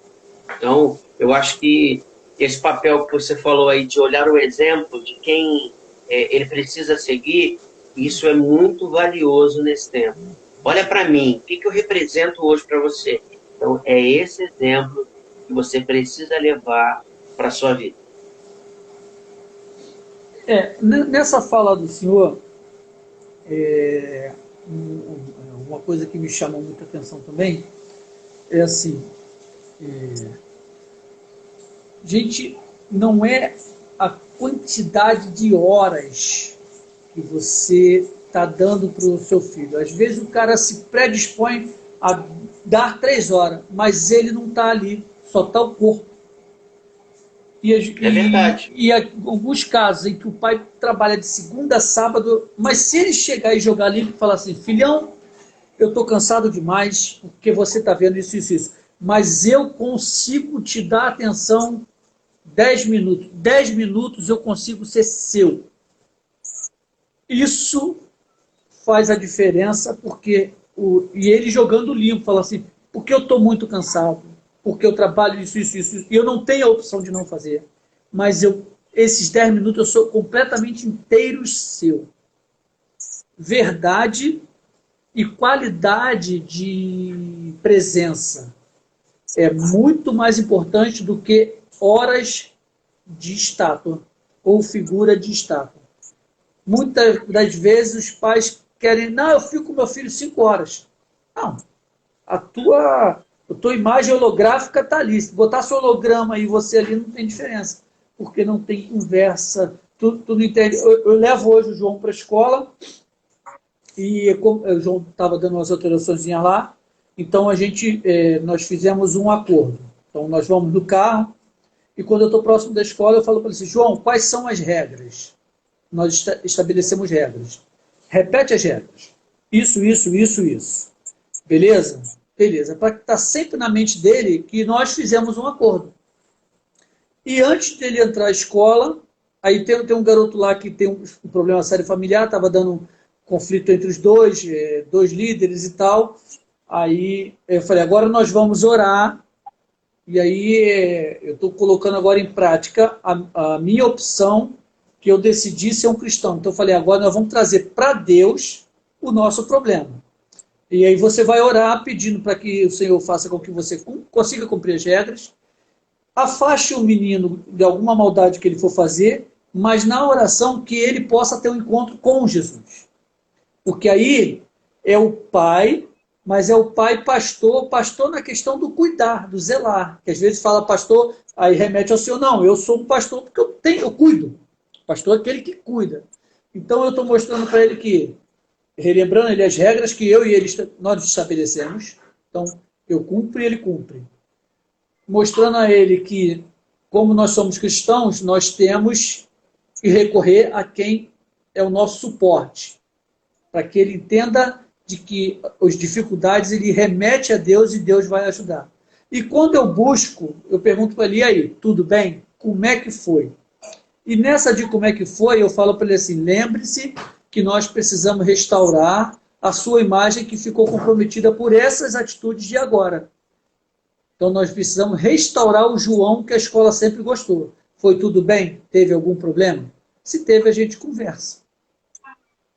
Então, eu acho que esse papel que você falou aí de olhar o exemplo de quem ele precisa seguir, isso é muito valioso nesse tempo. Olha para mim, o que eu represento hoje para você? Então, é esse exemplo que você precisa levar para a sua vida. Nessa fala do senhor, uma coisa que me chama muita atenção também é assim, gente, não é a quantidade de horas que você está dando para o seu filho. Às vezes o cara se predispõe a dar 3 horas, mas ele não está ali, só está o corpo. É verdade. E alguns casos em que o pai trabalha de segunda a sábado, mas se ele chegar e jogar limpo e falar assim, filhão, eu estou cansado demais, porque você está vendo isso, isso, isso, mas eu consigo te dar atenção 10 minutos. 10 minutos eu consigo ser seu. Isso faz a diferença, porque e ele jogando limpo, fala assim, porque eu estou muito cansado, porque eu trabalho isso, isso, isso, e eu não tenho a opção de não fazer, mas esses 10 minutos eu sou completamente inteiros seu. Verdade e qualidade de presença é muito mais importante do que horas de estátua ou figura de estátua. Muitas das vezes os pais querem, não, eu fico com meu filho 5 horas. Não, a tua imagem holográfica está ali. Se botar seu holograma e você ali não tem diferença, porque não tem conversa, tu não entende. Eu levo hoje o João para a escola e o João estava dando umas alterações lá, então nós fizemos um acordo. Então nós vamos no carro e quando eu estou próximo da escola eu falo para ele assim, João, quais são as regras? Nós estabelecemos regras. Repete as regras. Isso, isso, isso, isso. Beleza? Beleza. Para que está sempre na mente dele que nós fizemos um acordo. E antes dele entrar à escola, aí tem um garoto lá que tem um problema sério familiar, estava dando um conflito entre os dois líderes e tal. Aí eu falei, agora nós vamos orar. E aí eu estou colocando agora em prática a minha opção, que eu decidi ser um cristão. Então eu falei, agora nós vamos trazer para Deus o nosso problema. E aí você vai orar pedindo para que o Senhor faça com que você consiga cumprir as regras, afaste o menino de alguma maldade que ele for fazer, mas na oração que ele possa ter um encontro com Jesus. Porque aí é o pai, mas é o pai pastor na questão do cuidar, do zelar. Que às vezes fala pastor, aí remete ao Senhor, não, eu sou um pastor porque eu cuido. Pastor é aquele que cuida. Então eu estou mostrando para ele que, relembrando ele as regras que eu e ele nós estabelecemos, então eu cumpro e ele cumpre. Mostrando a ele que, como nós somos cristãos, nós temos e recorrer a quem é o nosso suporte, para que ele entenda de que as dificuldades ele remete a Deus e Deus vai ajudar. E quando eu busco, eu pergunto para ele, e aí, tudo bem? Como é que foi? E nessa de como é que foi, eu falo para ele assim, lembre-se que nós precisamos restaurar a sua imagem que ficou comprometida por essas atitudes de agora. Então nós precisamos restaurar o João que a escola sempre gostou. Foi tudo bem? Teve algum problema? Se teve, a gente conversa.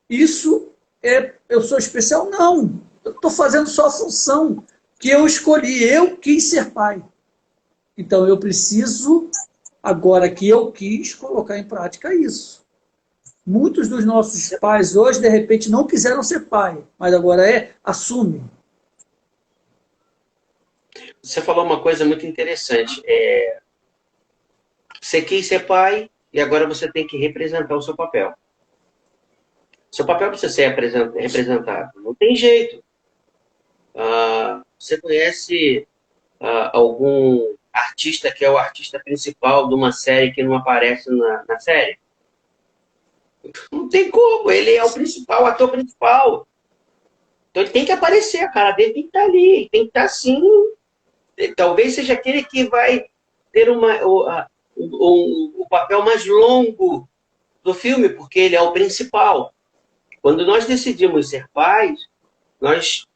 Isso eu sou especial? Não. Eu estou fazendo só a função que eu escolhi. Eu quis ser pai. Então eu preciso, agora que eu quis, colocar em prática isso. Muitos dos nossos pais hoje, de repente, não quiseram ser pai, mas agora assume. Você falou uma coisa muito interessante. Você quis ser pai e agora você tem que representar o seu papel. Seu papel precisa ser representado. Não tem jeito. Você conhece algum artista que é o artista principal de uma série que não aparece na série? Não tem como. Ele é o principal, o ator principal. Então ele tem que aparecer. A cara dele tem que estar ali. Tem que estar assim. Talvez seja aquele que vai ter o papel mais longo do filme, porque ele é o principal. Quando nós decidimos ser pais, nós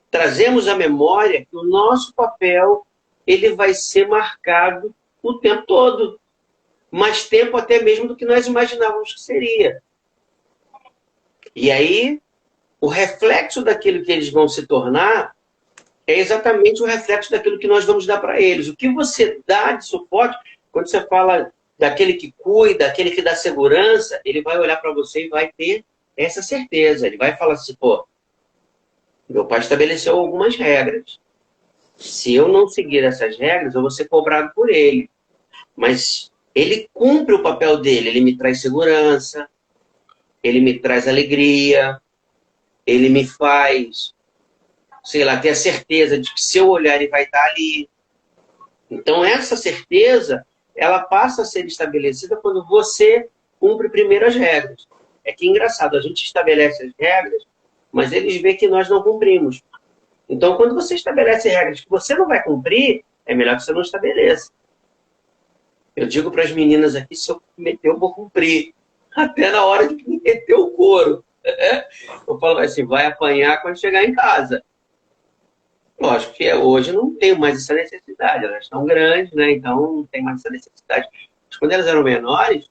trazemos à memória que o nosso papel ele vai ser marcado o tempo todo. Mais tempo até mesmo do que nós imaginávamos que seria. E aí, o reflexo daquilo que eles vão se tornar é exatamente o reflexo daquilo que nós vamos dar para eles. O que você dá de suporte, quando você fala daquele que cuida, daquele que dá segurança, ele vai olhar para você e vai ter essa certeza. Ele vai falar assim, pô, meu pai estabeleceu algumas regras. Se eu não seguir essas regras, eu vou ser cobrado por ele. Mas ele cumpre o papel dele. Ele me traz segurança, ele me traz alegria, ele me faz, sei lá, ter a certeza de que se eu olhar ele vai estar ali. Então essa certeza, ela passa a ser estabelecida quando você cumpre primeiro as regras. É que engraçado, a gente estabelece as regras, mas eles veem que nós não cumprimos. Então, quando você estabelece regras que você não vai cumprir, é melhor que você não estabeleça. Eu digo para as meninas aqui, se eu meter, eu vou cumprir. Até na hora de me meter o couro. Eu falo assim, vai apanhar quando chegar em casa. Lógico que hoje não tenho mais essa necessidade. Elas estão grandes, né? Então não tem mais essa necessidade. Mas quando elas eram menores,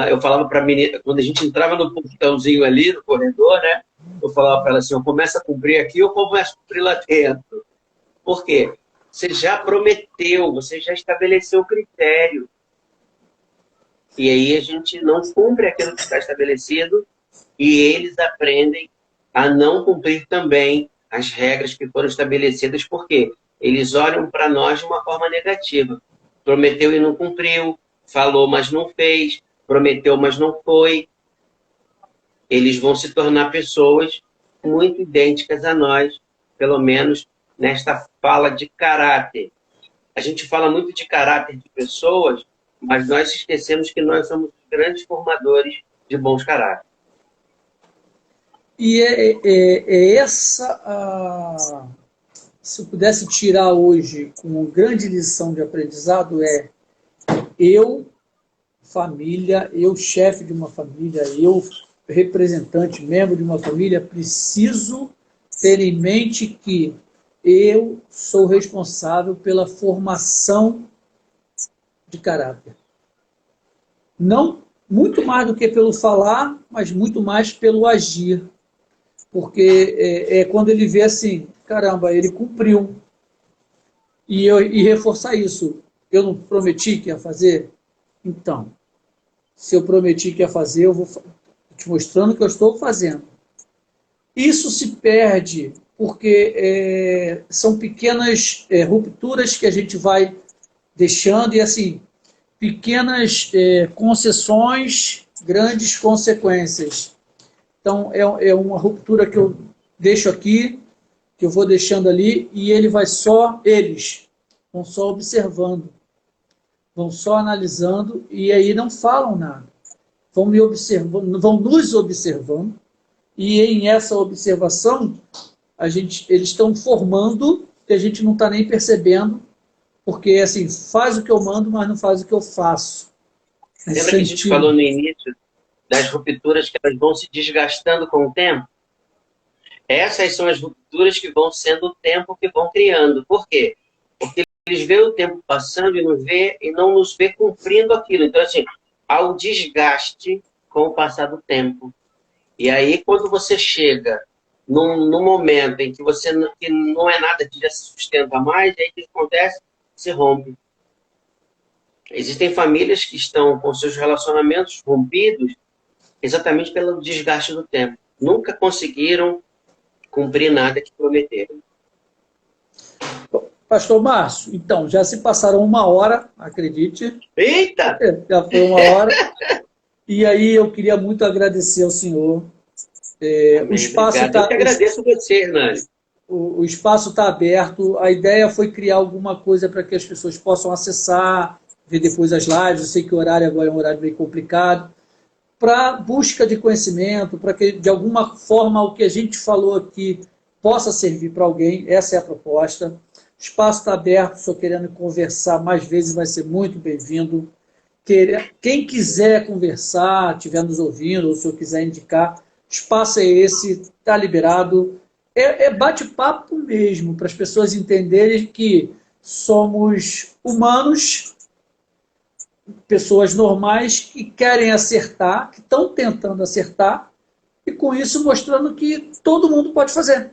eu falava para a menina, quando a gente entrava no portãozinho ali, no corredor, né? Eu falava para ela assim, eu começo a cumprir aqui ou começo a cumprir lá dentro? Por quê? Você já prometeu, você já estabeleceu o critério. E aí a gente não cumpre aquilo que está estabelecido e eles aprendem a não cumprir também as regras que foram estabelecidas, porque eles olham para nós de uma forma negativa. Prometeu e não cumpriu, falou, mas não fez, prometeu, mas não foi. Eles vão se tornar pessoas muito idênticas a nós, pelo menos nesta fala de caráter. A gente fala muito de caráter de pessoas, mas nós esquecemos que nós somos grandes formadores de bons caráteres. E essa, se eu pudesse tirar hoje uma grande lição de aprendizado eu, família, eu chefe de uma família, eu representante, membro de uma família, preciso ter em mente que eu sou responsável pela formação de caráter. Não muito mais do que pelo falar, mas muito mais pelo agir. Porque quando ele vê assim, caramba, ele cumpriu. E reforçar isso. Eu não prometi que ia fazer? Então, se eu prometi que ia fazer, eu vou te mostrando que eu estou fazendo. Isso se perde porque são pequenas rupturas que a gente vai deixando e assim, pequenas concessões, grandes consequências. Então, é uma ruptura que eu deixo aqui, que eu vou deixando ali, e eles vão só observando. vão só analisando e aí não falam nada. Vão me observando, vão nos observando, e em essa observação eles estão formando que a gente não está nem percebendo, porque assim, faz o que eu mando, mas não faz o que eu faço. Lembra que a gente falou no início das rupturas que elas vão se desgastando com o tempo? Essas são as rupturas que vão sendo o tempo que vão criando. Por quê? Porque eles veem o tempo passando e não nos vê cumprindo aquilo. Então, assim, há o desgaste com o passar do tempo. E aí, quando você chega num momento em que que não é nada que já se sustenta mais, aí o que acontece? Se rompe. Existem famílias que estão com seus relacionamentos rompidos exatamente pelo desgaste do tempo. Nunca conseguiram cumprir nada que prometeram. Pastor Márcio, então, já se passaram 1 hora, acredite. Eita! Já foi 1 hora. E aí eu queria muito agradecer ao senhor. O espaço Obrigado. Eu que agradeço você, Hernani. O espaço está aberto. A ideia foi criar alguma coisa para que as pessoas possam acessar, ver depois as lives. Eu sei que o horário agora é um horário meio complicado. Para busca de conhecimento, para que de alguma forma o que a gente falou aqui possa servir para alguém. Essa é a proposta. O espaço está aberto. Estou querendo conversar mais vezes, vai ser muito bem-vindo. Quem quiser conversar, estiver nos ouvindo, ou se eu quiser indicar, espaço é esse, está liberado. É bate-papo mesmo, para as pessoas entenderem que somos humanos, pessoas normais que querem acertar, que estão tentando acertar, e com isso mostrando que todo mundo pode fazer.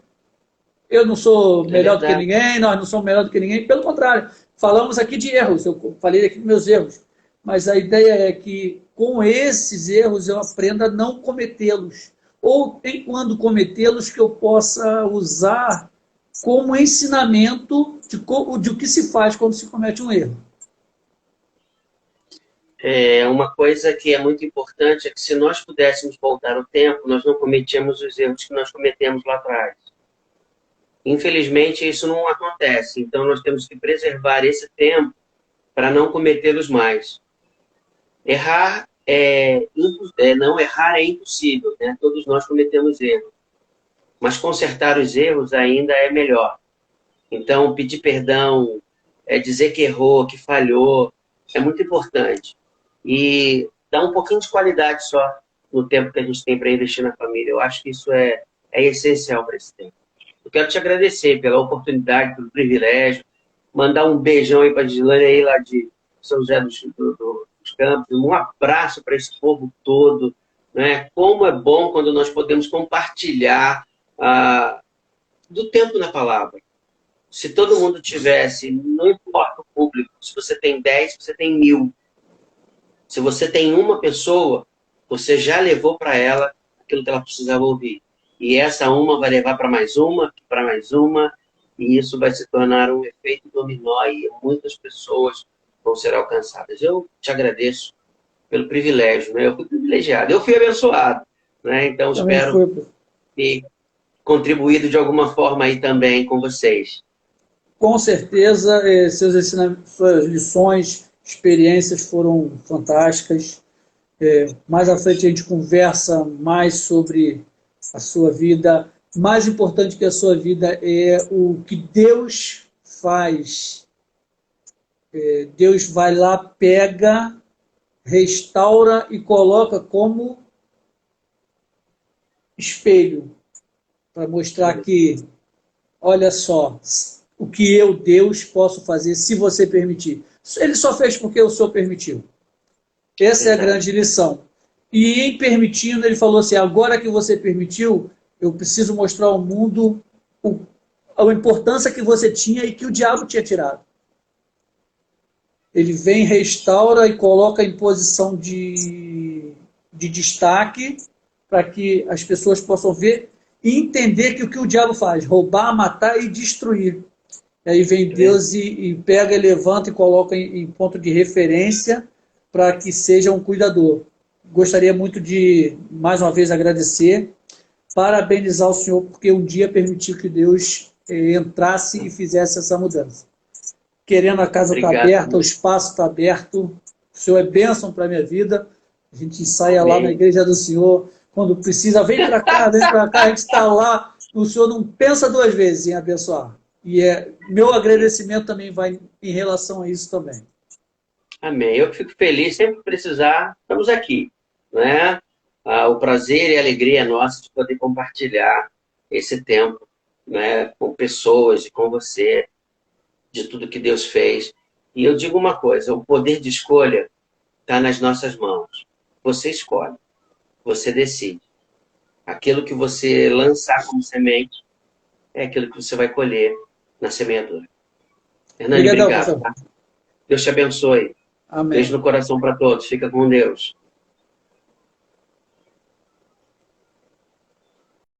Eu não sou melhor do que ninguém, nós não somos melhor do que ninguém, pelo contrário, falamos aqui de erros, eu falei aqui dos meus erros, mas a ideia é que com esses erros eu aprenda a não cometê-los, ou quando cometê-los que eu possa usar como ensinamento de o que se faz quando se comete um erro. Uma coisa que é muito importante é que se nós pudéssemos voltar o tempo, nós não cometíamos os erros que nós cometemos lá atrás. Infelizmente, isso não acontece. Então, nós temos que preservar esse tempo para não cometê-los mais. Não errar é impossível, né? Todos nós cometemos erros. Mas consertar os erros ainda é melhor. Então, pedir perdão, dizer que errou, que falhou, é muito importante. E dar um pouquinho de qualidade só no tempo que a gente tem para investir na família. Eu acho que isso é essencial para esse tempo. Eu quero te agradecer pela oportunidade, pelo privilégio, mandar um beijão aí para a Gislane aí lá de São José dos Campos, um abraço para esse povo todo, né? Como é bom quando nós podemos compartilhar do tempo na palavra. Se todo mundo tivesse, não importa o público, se você tem 10, você tem 1000. Se você tem uma pessoa, você já levou para ela aquilo que ela precisava ouvir. E essa uma vai levar para mais uma, e isso vai se tornar um efeito dominó e muitas pessoas vão ser alcançadas. Eu te agradeço pelo privilégio, né? Eu fui privilegiado, eu fui abençoado, né? Então espero ter contribuído de alguma forma aí também com vocês. Com certeza, suas lições, experiências foram fantásticas. Mais à frente a gente conversa mais sobre a sua vida. Mais importante que a sua vida é o que Deus faz. Deus vai lá, pega, restaura e coloca como espelho para mostrar que, olha só, o que eu, Deus, posso fazer se você permitir. Ele só fez porque o Senhor permitiu. Essa é a grande lição. E em permitindo, ele falou assim, agora que você permitiu, eu preciso mostrar ao mundo a importância que você tinha e que o diabo tinha tirado. Ele vem, restaura e coloca em posição de destaque para que as pessoas possam ver e entender que o que o diabo faz, roubar, matar e destruir. E aí vem Deus e pega, e levanta e coloca em ponto de referência para que seja um cuidador. Gostaria muito de, mais uma vez, agradecer, parabenizar o senhor, porque um dia permitiu que Deus entrasse e fizesse essa mudança. querendo, a casa está Obrigado. aberta, o espaço está aberto. O Senhor é bênção para a minha vida. A gente ensaia Amém. lá na igreja do Senhor. Quando precisa, vem para cá, a gente está lá. O Senhor não pensa duas vezes em abençoar. E meu agradecimento também vai em relação a isso também. Amém. Eu fico feliz, sempre que precisar, estamos aqui. Né? O prazer e a alegria é nossa de poder compartilhar esse tempo, né, com pessoas e com você, de tudo que Deus fez. E eu digo uma coisa, o poder de escolha está nas nossas mãos. Você escolhe, você decide. Aquilo que você lançar como semente é aquilo que você vai colher na semeadura. Hernani, Obrigadão, obrigado. pastor. Deus te abençoe. Amém. Beijo no coração para todos. Fica com Deus.